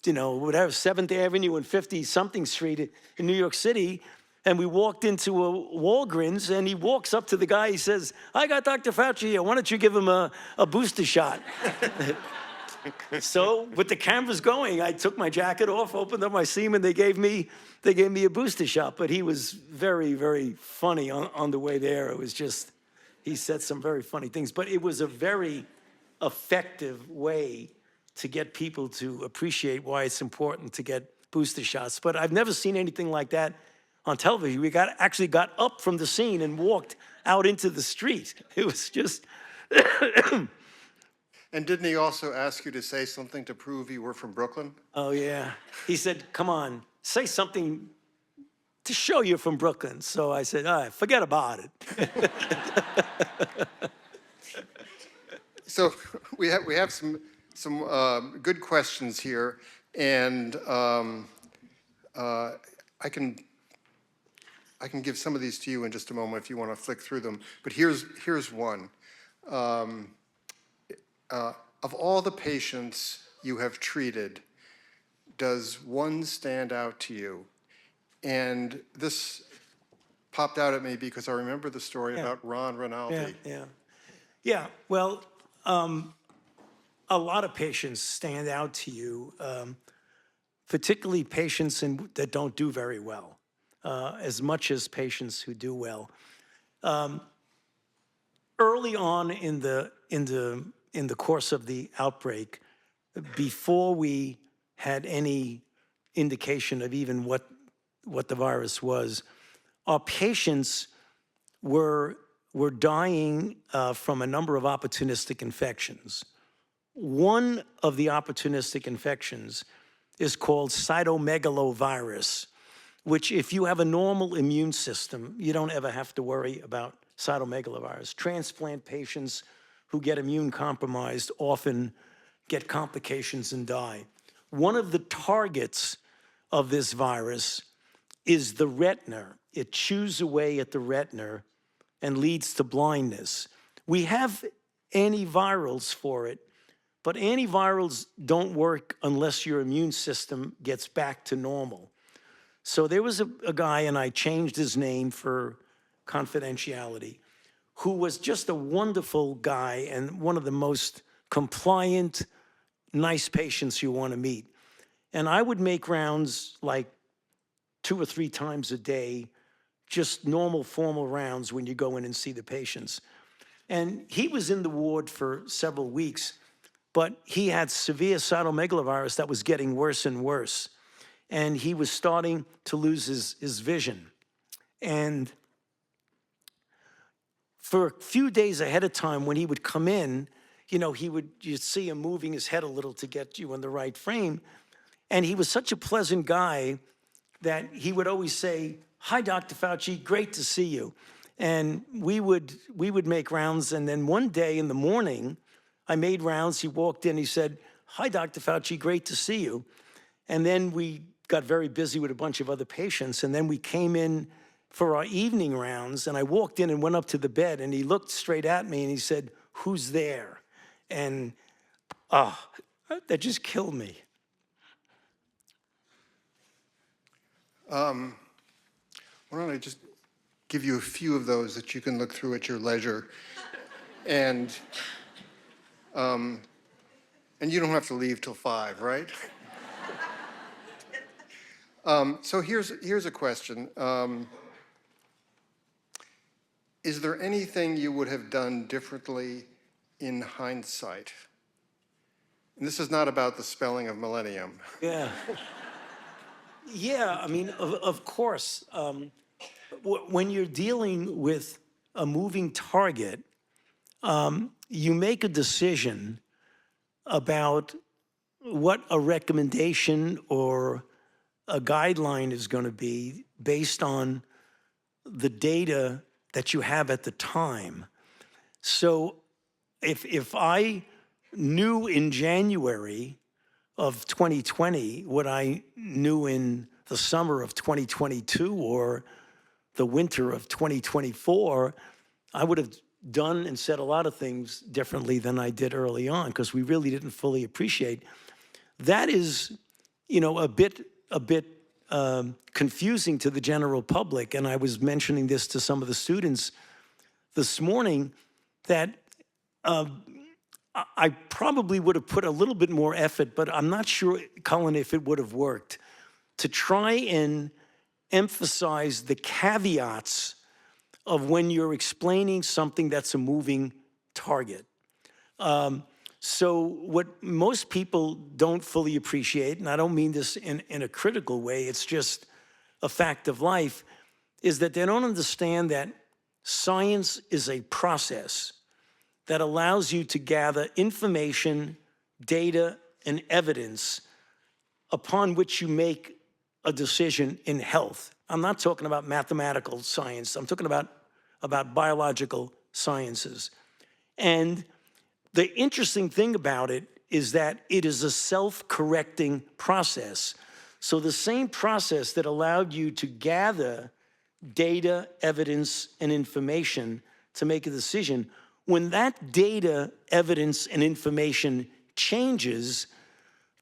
whatever, 7th Avenue and 50-something Street in New York City. And we walked into a Walgreens, and he walks up to the guy. He says, I got Dr. Fauci here. Why don't you give him a booster shot? So with the cameras going, I took my jacket off, opened up my seam, and they gave me a booster shot. But he was very, very funny on the way there. It was just, he said some very funny things. But it was a very effective way to get people to appreciate why it's important to get booster shots. But I've never seen anything like that on television. We actually got up from the scene and walked out into the street. It was just... And didn't he also ask you to say something to prove you were from Brooklyn? Oh, yeah. He said, come on, say something to show you're from Brooklyn. So I said, all right, forget about it. So we have some good questions here, and I can give some of these to you in just a moment if you want to flick through them. But here's one. Of all the patients you have treated, does one stand out to you? And this popped out at me because I remember the story about Ron Rinaldi. Yeah. Well, a lot of patients stand out to you, particularly patients that don't do very well, as much as patients who do well. Early on in the course of the outbreak, before we had any indication of even what the virus was, our patients were dying from a number of opportunistic infections. One of the opportunistic infections is called cytomegalovirus, which if you have a normal immune system, you don't ever have to worry about cytomegalovirus. Transplant patients who get immune compromised often get complications and die. One of the targets of this virus is the retina. It chews away at the retina and leads to blindness. We have antivirals for it, but antivirals don't work unless your immune system gets back to normal. So there was a guy, and I changed his name for confidentiality, who was just a wonderful guy and one of the most compliant, nice patients you want to meet. And I would make rounds like 2 or 3 times a day, just normal formal rounds when you go in and see the patients. And he was in the ward for several weeks, but he had severe cytomegalovirus that was getting worse and worse. And he was starting to lose his vision. And for a few days ahead of time, when he would come in, you'd see him moving his head a little to get you in the right frame. And he was such a pleasant guy that he would always say, hi, Dr. Fauci, great to see you. And we would make rounds. And then one day in the morning, I made rounds. He walked in, he said, hi, Dr. Fauci, great to see you. And then we got very busy with a bunch of other patients. And then we came in for our evening rounds, and I walked in and went up to the bed, and he looked straight at me and he said, who's there? And that just killed me. Why don't I just give you a few of those that you can look through at your leisure, and you don't have to leave till 5, right? So here's a question. Is there anything you would have done differently in hindsight? And this is not about the spelling of millennium. Yeah. Yeah, I mean, of course. When you're dealing with a moving target, you make a decision about what a recommendation or a guideline is going to be based on the data that you have at the time. So if I knew in January of 2020 what I knew in the summer of 2022 or the winter of 2024, I would have done and said a lot of things differently than I did early on, because we really didn't fully appreciate. That is, a bit confusing to the general public. And I was mentioning this to some of the students this morning, that I probably would have put a little bit more effort, but I'm not sure, Cullen, if it would have worked, to try and emphasize the caveats of when you're explaining something that's a moving target. So what most people don't fully appreciate, and I don't mean this in a critical way, it's just a fact of life, is that they don't understand that science is a process that allows you to gather information, data, and evidence upon which you make a decision in health. I'm not talking about mathematical science. I'm talking about biological sciences. And the interesting thing about it is that it is a self-correcting process. So the same process that allowed you to gather data, evidence, and information to make a decision, when that data, evidence, and information changes,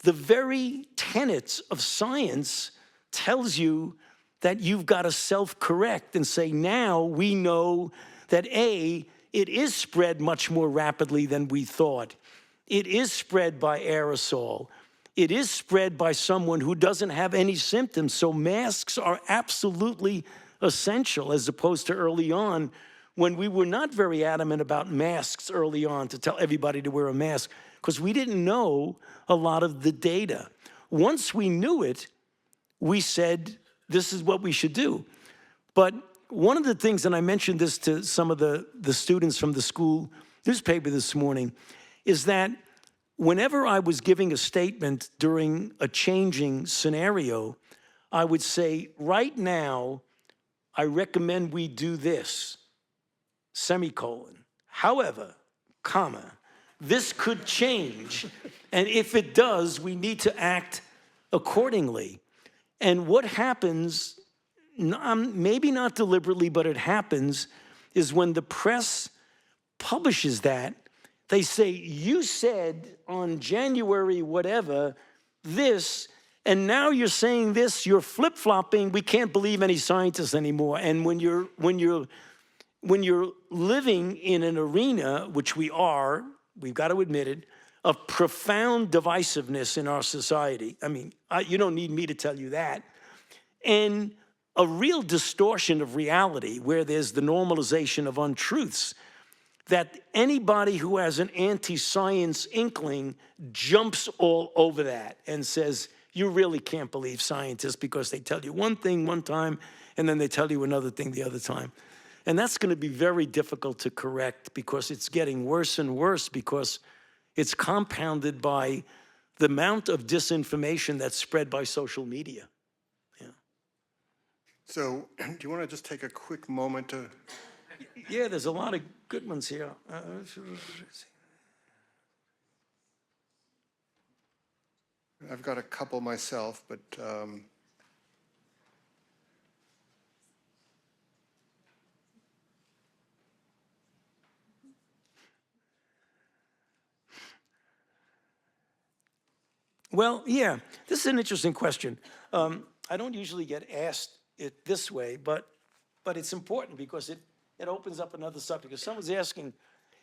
the very tenets of science tells you that you've got to self-correct and say, now we know that A, it is spread much more rapidly than we thought. It is spread by aerosol. It is spread by someone who doesn't have any symptoms. So masks are absolutely essential, as opposed to early on when we were not very adamant about masks early on, to tell everybody to wear a mask, because we didn't know a lot of the data. Once we knew it, we said, this is what we should do. But one of the things, and I mentioned this to some of the students from the school newspaper this morning, is that whenever I was giving a statement during a changing scenario, I would say, right now, I recommend we do this, semicolon. However, comma, this could change. And if it does, we need to act accordingly. And what happens, maybe not deliberately, but it happens, is when the press publishes that, they say, you said on January whatever this, and now you're saying this, you're flip-flopping, we can't believe any scientists anymore. And when you're living in an arena, which we are, we've got to admit it, of profound divisiveness in our society. I mean, you don't need me to tell you that. And a real distortion of reality where there's the normalization of untruths, that anybody who has an anti-science inkling jumps all over that and says, you really can't believe scientists because they tell you one thing one time and then they tell you another thing the other time. And that's going to be very difficult to correct, because it's getting worse and worse, because it's compounded by the amount of disinformation that's spread by social media. Yeah. So do you want to just take a quick moment to... Yeah, there's a lot of good ones here. I've got a couple myself, but well, yeah, this is an interesting question. I don't usually get asked it this way, but it's important because it opens up another subject. Because someone's asking,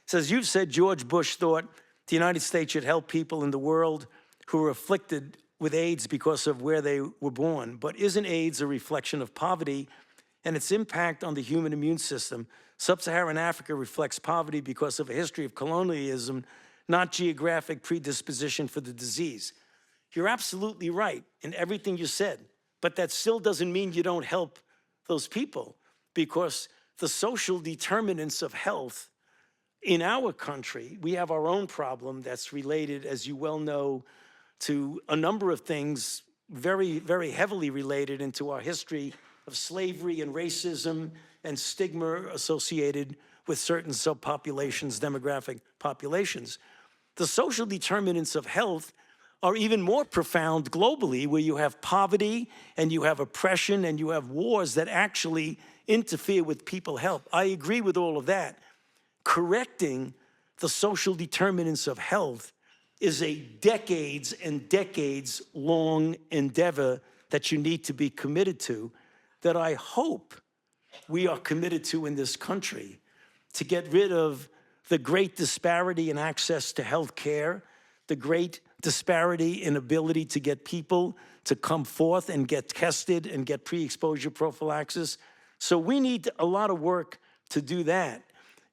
says, you've said George Bush thought the United States should help people in the world who are afflicted with AIDS because of where they were born. But isn't AIDS a reflection of poverty and its impact on the human immune system? Sub-Saharan Africa reflects poverty because of a history of colonialism, not geographic predisposition for the disease. You're absolutely right in everything you said, but that still doesn't mean you don't help those people, because the social determinants of health in our country, we have our own problem that's related, as you well know, to a number of things very, very heavily related into our history of slavery and racism and stigma associated with certain subpopulations, demographic populations. The social determinants of health are even more profound globally, where you have poverty and you have oppression and you have wars that actually interfere with people's health. I agree with all of that. Correcting the social determinants of health is a decades and decades long endeavor that you need to be committed to, that I hope we are committed to in this country, to get rid of the great disparity in access to health care, the great disparity in ability to get people to come forth and get tested and get pre-exposure prophylaxis. So we need a lot of work to do that.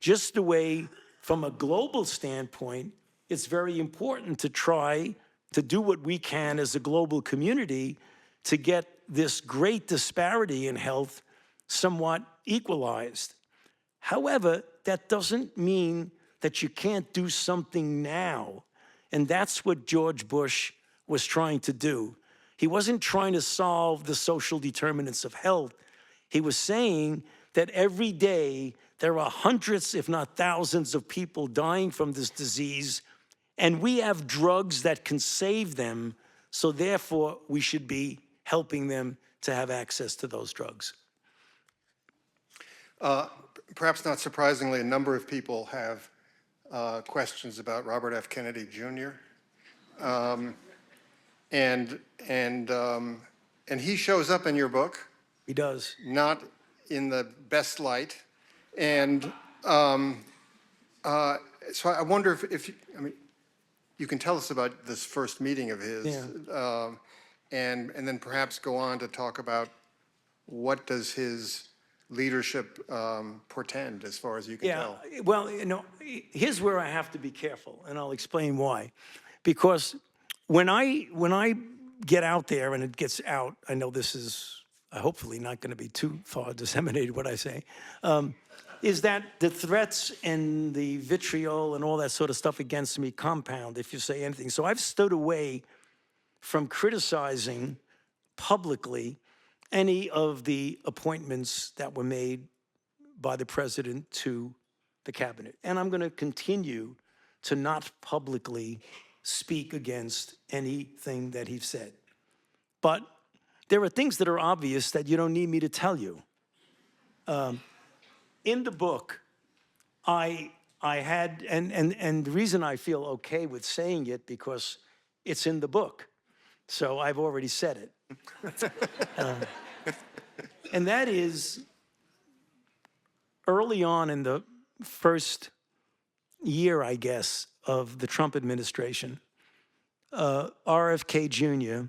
Just the way, from a global standpoint, it's very important to try to do what we can as a global community to get this great disparity in health somewhat equalized. However, that doesn't mean that you can't do something now. And that's what George Bush was trying to do. He wasn't trying to solve the social determinants of health. He was saying that every day there are hundreds, if not thousands, of people dying from this disease, and we have drugs that can save them, so therefore we should be helping them to have access to those drugs. Perhaps not surprisingly, a number of people have questions about Robert F. Kennedy Jr. And he shows up in your book, He does. not in the best light. And so I wonder if I mean, you can tell us about this first meeting of his, and then perhaps go on to talk about what does his leadership portend, as far as you can tell. Well, you know, here's where I have to be careful, and I'll explain why. Because when I get out there and it gets out, I know this is hopefully not going to be too far disseminated what I say, is that the threats and the vitriol and all that sort of stuff against me compound if you say anything. So I've stood away from criticizing publicly any of the appointments that were made by the president to the cabinet. And I'm going to continue to not publicly speak against anything that he said. But there are things that are obvious that you don't need me to tell you. In the book, I had, and the reason I feel okay with saying it, because it's in the book. So I've already said it. And that is, early on in the first year, I guess, of the Trump administration, RFK Jr.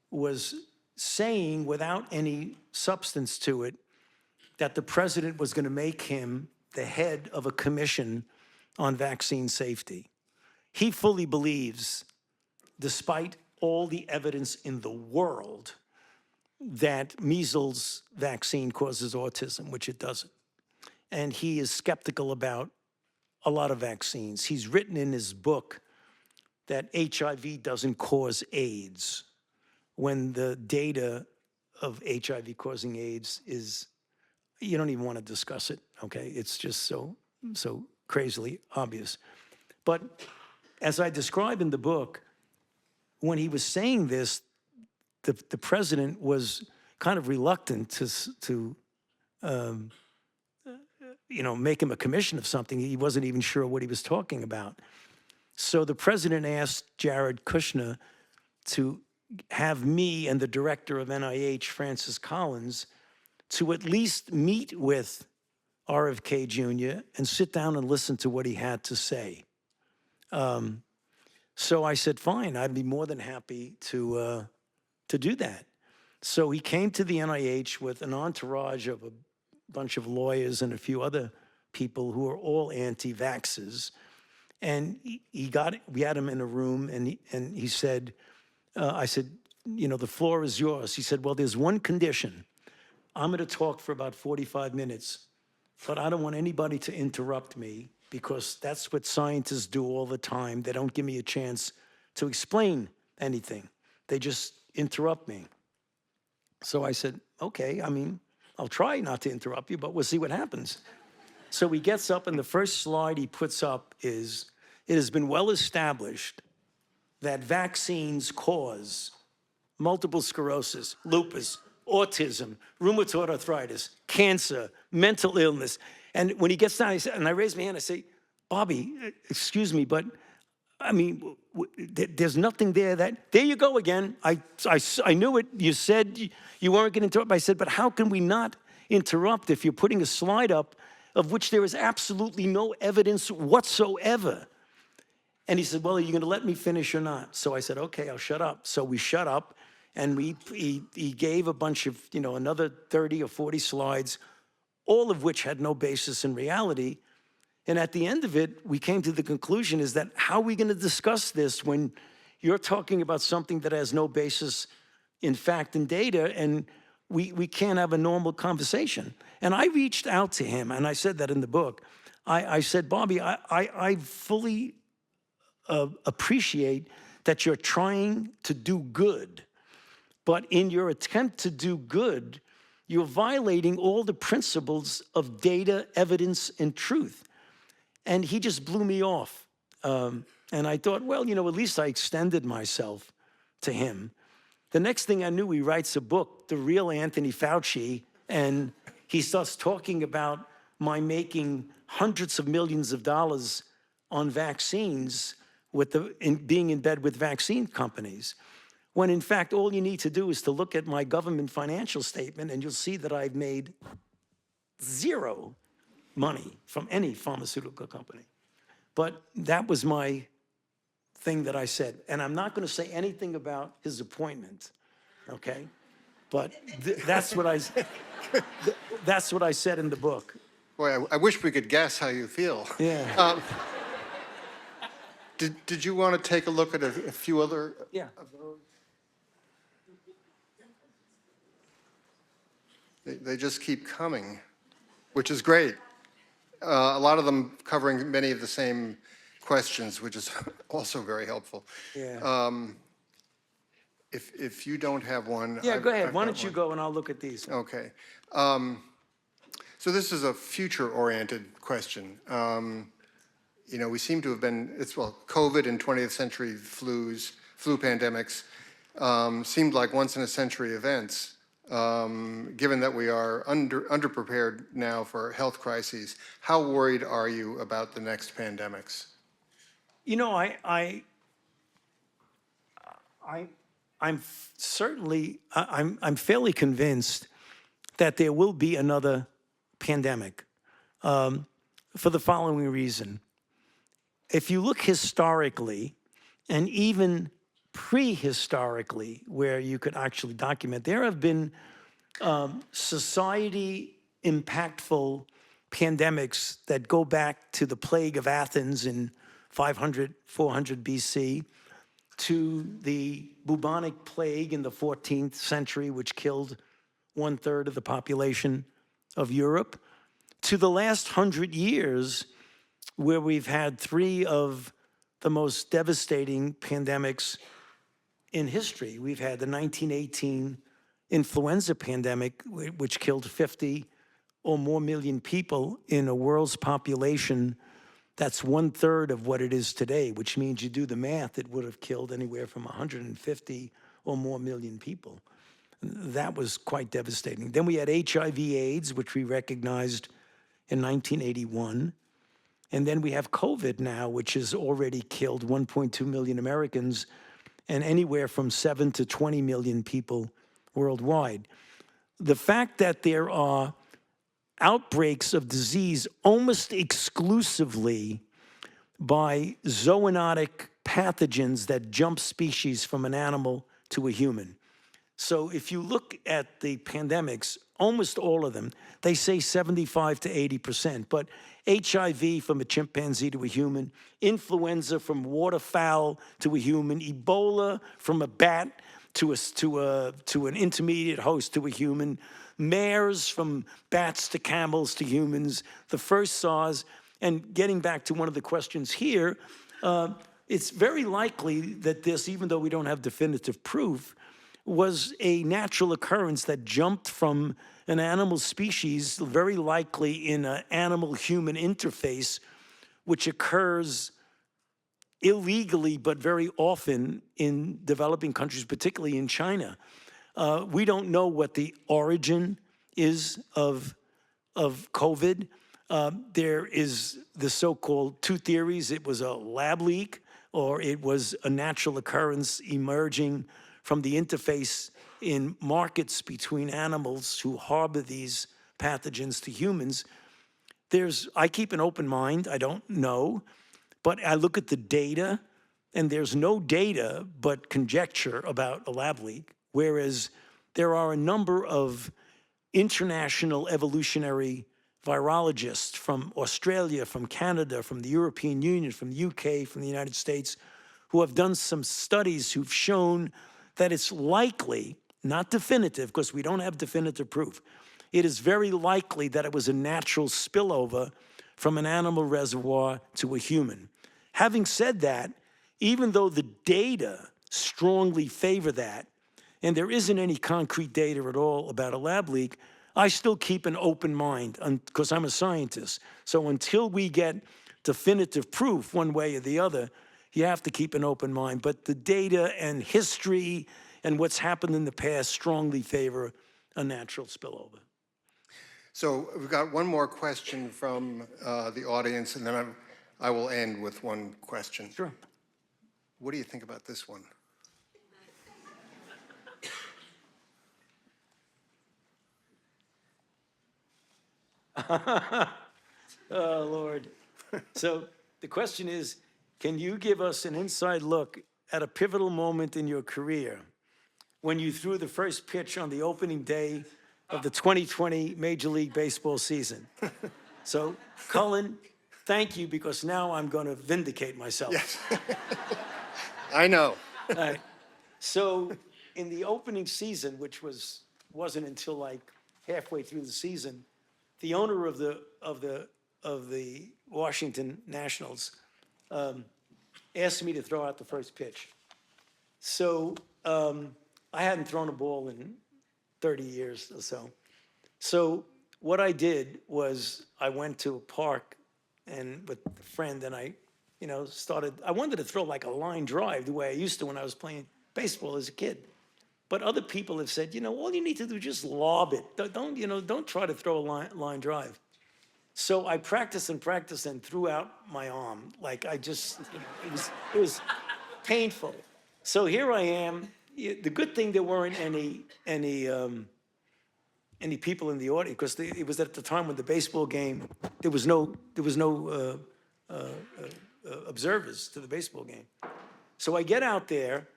was saying, without any substance to it, that the president was going to make him the head of a commission on vaccine safety. He fully believes, despite all the evidence in the world, that measles vaccine causes autism, which it doesn't. And he is skeptical about a lot of vaccines. He's written in his book that HIV doesn't cause AIDS, when the data of HIV causing AIDS is, you don't even want to discuss it, okay? It's just so crazily obvious. But as I describe in the book, when he was saying this, the president was kind of reluctant to make him a commission of something. He wasn't even sure what he was talking about. So the president asked Jared Kushner to have me and the director of NIH, Francis Collins, to at least meet with RFK Jr. and sit down and listen to what he had to say. So I said, fine, I'd be more than happy to do that. So he came to the NIH with an entourage of a bunch of lawyers and a few other people who are all anti-vaxxers. And we had him in a room, and he said, I said, the floor is yours. He said, well, there's one condition. I'm going to talk for about 45 minutes, but I don't want anybody to interrupt me, because that's what scientists do all the time. They don't give me a chance to explain anything. They just interrupt me. So I said, okay, I'll try not to interrupt you, but we'll see what happens. So he gets up, and the first slide he puts up is, it has been well established that vaccines cause multiple sclerosis, lupus, autism, rheumatoid arthritis, cancer, mental illness. And when he gets down, and I raise my hand, I say, Bobby, excuse me, but I mean, there's nothing there there you go again. I knew it. You said you weren't going to interrupt. I said, but how can we not interrupt if you're putting a slide up of which there is absolutely no evidence whatsoever? And he said, well, are you going to let me finish or not? So I said, okay, I'll shut up. So we shut up, and he gave a bunch of, another 30 or 40 slides, all of which had no basis in reality. And at the end of it, we came to the conclusion is that how are we going to discuss this when you're talking about something that has no basis in fact and data, and we can't have a normal conversation? And I reached out to him, and I said that in the book. I said, Bobby, I fully appreciate that you're trying to do good, but in your attempt to do good, you're violating all the principles of data, evidence, and truth. And he just blew me off. And I thought, well, at least I extended myself to him. The next thing I knew, he writes a book, The Real Anthony Fauci, and he starts talking about my making hundreds of millions of dollars on vaccines being in bed with vaccine companies. When in fact, all you need to do is to look at my government financial statement, and you'll see that I've made zero money from any pharmaceutical company. But that was my thing that I said. And I'm not going to say anything about his appointment, okay? But that's what that's what I said in the book. Boy, I wish we could guess how you feel. Yeah. Did you want to take a look at a few other Yeah. of those? They just keep coming, which is great. A lot of them covering many of the same questions, which is also very helpful. Yeah. If you don't have one. Yeah, go ahead. I've Why got don't you one. go and I'll look at these. Okay. So this is a future-oriented question. We seem to have been, COVID and 20th century flu pandemics seemed like once-in-a-century events. Given that we are underprepared now for health crises, how worried are you about the next pandemics? I'm fairly convinced that there will be another pandemic for the following reason. If you look historically, and even prehistorically, where you could actually document, there have been society impactful pandemics that go back to the plague of Athens in 500, 400 BC, to the bubonic plague in the 14th century, which killed 1/3 of the population of Europe, to the last 100 years, where we've had 3 of the most devastating pandemics in history. We've had the 1918 influenza pandemic, which killed 50 or more million people in a world's population that's 1/3 of what it is today, which means you do the math, it would have killed anywhere from 150 or more million people. That was quite devastating. Then we had HIV/AIDS, which we recognized in 1981. And then we have COVID now, which has already killed 1.2 million Americans and anywhere from 7 to 20 million people worldwide. The fact that there are outbreaks of disease almost exclusively by zoonotic pathogens that jump species from an animal to a human. So if you look at the pandemics, almost all of them, they say 75 to 80%, but HIV from a chimpanzee to a human, influenza from waterfowl to a human, Ebola from a bat to an intermediate host to a human, MERS from bats to camels to humans, the first SARS. And getting back to one of the questions here, it's very likely that this, even though we don't have definitive proof, was a natural occurrence that jumped from an animal species, very likely in an animal-human interface, which occurs illegally, but very often in developing countries, particularly in China. We don't know what the origin is of COVID. There is the so-called two theories. It was a lab leak, or it was a natural occurrence emerging from the interface in markets between animals who harbor these pathogens to humans. I keep an open mind, I don't know, but I look at the data, and there's no data but conjecture about a lab leak, whereas there are a number of international evolutionary virologists from Australia, from Canada, from the European Union, from the UK, from the United States, who have done some studies who've shown that it's likely, not definitive, because we don't have definitive proof, it is very likely that it was a natural spillover from an animal reservoir to a human. Having said that, even though the data strongly favor that, and there isn't any concrete data at all about a lab leak, I still keep an open mind because I'm a scientist. So until we get definitive proof one way or the other, you have to keep an open mind. But the data and history and what's happened in the past strongly favor a natural spillover. So we've got one more question from the audience, and then I will end with one question. Sure. What do you think about this one? Oh, Lord. So the question is, can you give us an inside look at a pivotal moment in your career when you threw the first pitch on the opening day of the 2020 Major League Baseball season? So, Cullen, thank you, because now I'm going to vindicate myself. Yes. I know. All right. So, in the opening season, which wasn't until like halfway through the season, the owner of the Washington Nationals asked me to throw out the first pitch. So I hadn't thrown a ball in 30 years or so. So what I did was I went to a park and with a friend, and I wanted to throw like a line drive the way I used to when I was playing baseball as a kid. But other people have said, all you need to do is just lob it. Don't try to throw a line drive. So I practiced and threw out my arm. Like it was painful. So here I am. The good thing there weren't any people in the audience, because it was at the time when the baseball game, there was no observers to the baseball game. So I get out there,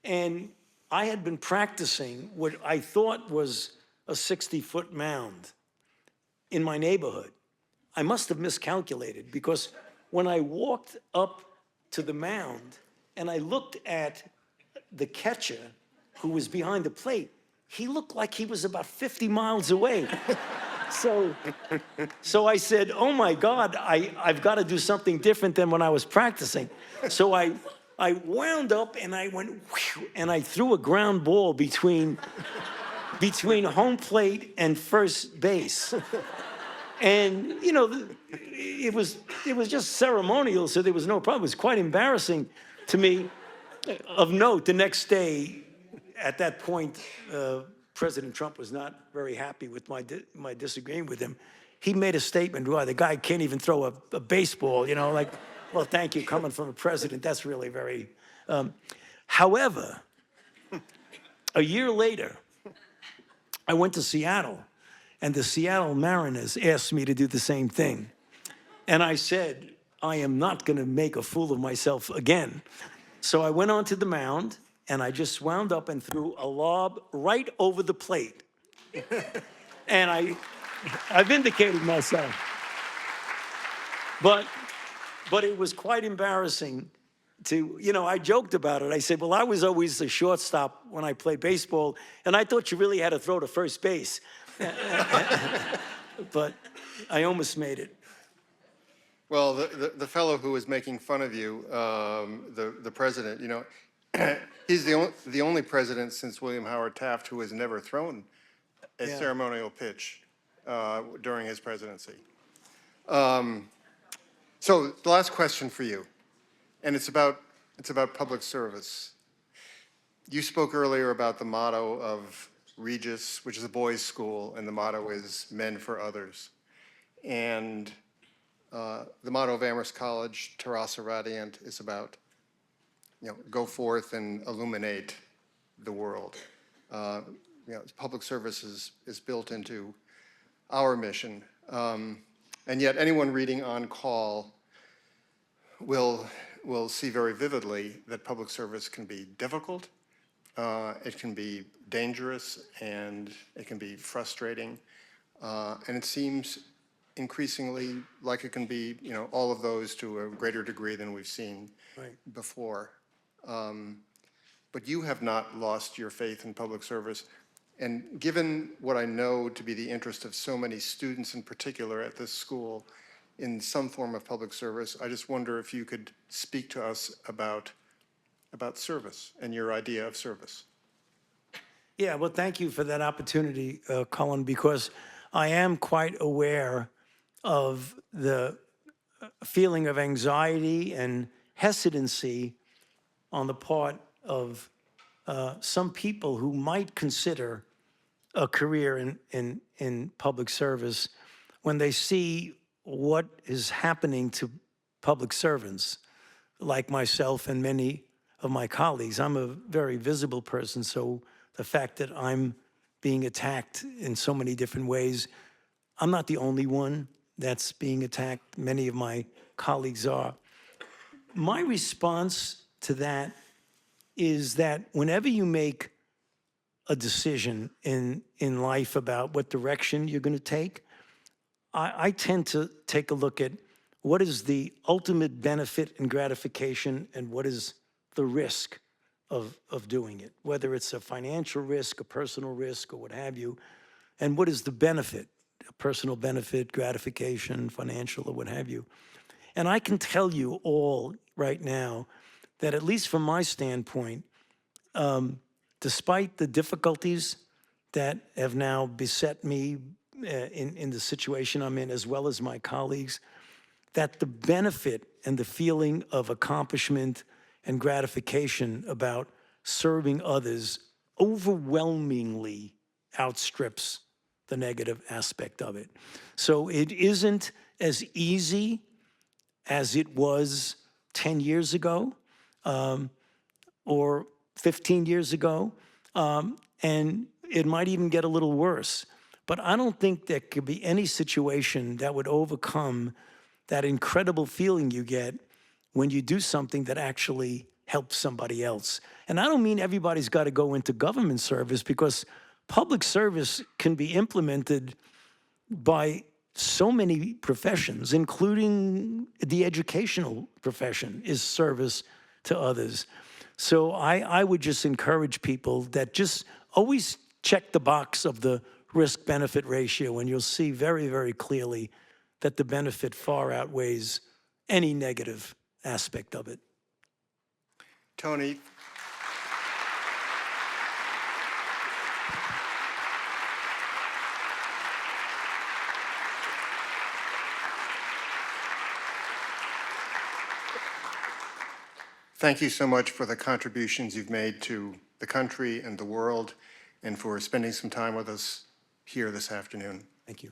and I had been practicing what I thought was a 60-foot mound in my neighborhood. I must have miscalculated, because when I walked up to the mound and I looked at the catcher who was behind the plate, he looked like he was about 50 miles away. So I said, oh my God, I've got to do something different than when I was practicing. So I wound up and I went, whew, and I threw a ground ball between home plate and first base. And, it was just ceremonial, so there was no problem. It was quite embarrassing to me. Of note, the next day, at that point, President Trump was not very happy with my disagreeing with him. He made a statement, well, the guy can't even throw a baseball, like, well, thank you, coming from a president, that's really very... However, a year later, I went to Seattle, and the Seattle Mariners asked me to do the same thing. And I said, I am not going to make a fool of myself again. So I went onto the mound, and I just wound up and threw a lob right over the plate. And I vindicated myself. But it was quite embarrassing to, I joked about it. I said, well, I was always the shortstop when I played baseball, and I thought you really had to throw to first base. But I almost made it. Well, the fellow who was making fun of you, the president, he's the only president since William Howard Taft who has never thrown a Yeah. ceremonial pitch during his presidency. So the last question for you, and it's about public service. You spoke earlier about the motto of Regis, which is a boys' school, and the motto is "Men for Others." And the motto of Amherst College, Terrassa Radiant, is about, go forth and illuminate the world. Public service is built into our mission. And yet anyone reading On Call will see very vividly that public service can be difficult, it can be dangerous, and it can be frustrating. And it seems increasingly like it can be, all of those to a greater degree than we've seen before. But you have not lost your faith in public service. And given what I know to be the interest of so many students in particular at this school in some form of public service, I just wonder if you could speak to us about service and your idea of service. Yeah, well, thank you for that opportunity, Cullen, because I am quite aware of the feeling of anxiety and hesitancy on the part of some people who might consider a career in public service when they see what is happening to public servants like myself and many of my colleagues. I'm a very visible person, so the fact that I'm being attacked in so many different ways, I'm not the only one that's being attacked. Many of my colleagues are. My response to that is that whenever you make a decision in life about what direction you're going to take, I tend to take a look at what is the ultimate benefit and gratification and what is the risk of doing it, whether it's a financial risk, a personal risk, or what have you, and what is the benefit, a personal benefit, gratification, financial, or what have you. And I can tell you all right now that at least from my standpoint, despite the difficulties that have now beset me in the situation I'm in, as well as my colleagues, that the benefit and the feeling of accomplishment and gratification about serving others overwhelmingly outstrips the negative aspect of it. So it isn't as easy as it was 10 years ago or 15 years ago, and it might even get a little worse. But I don't think there could be any situation that would overcome that incredible feeling you get when you do something that actually helps somebody else. And I don't mean everybody's got to go into government service, because public service can be implemented by so many professions, including the educational profession is service to others. So I would just encourage people that just always check the box of the risk-benefit ratio, and you'll see very, very clearly that the benefit far outweighs any negative aspect of it. Tony, thank you so much for the contributions you've made to the country and the world, and for spending some time with us here this afternoon. Thank you.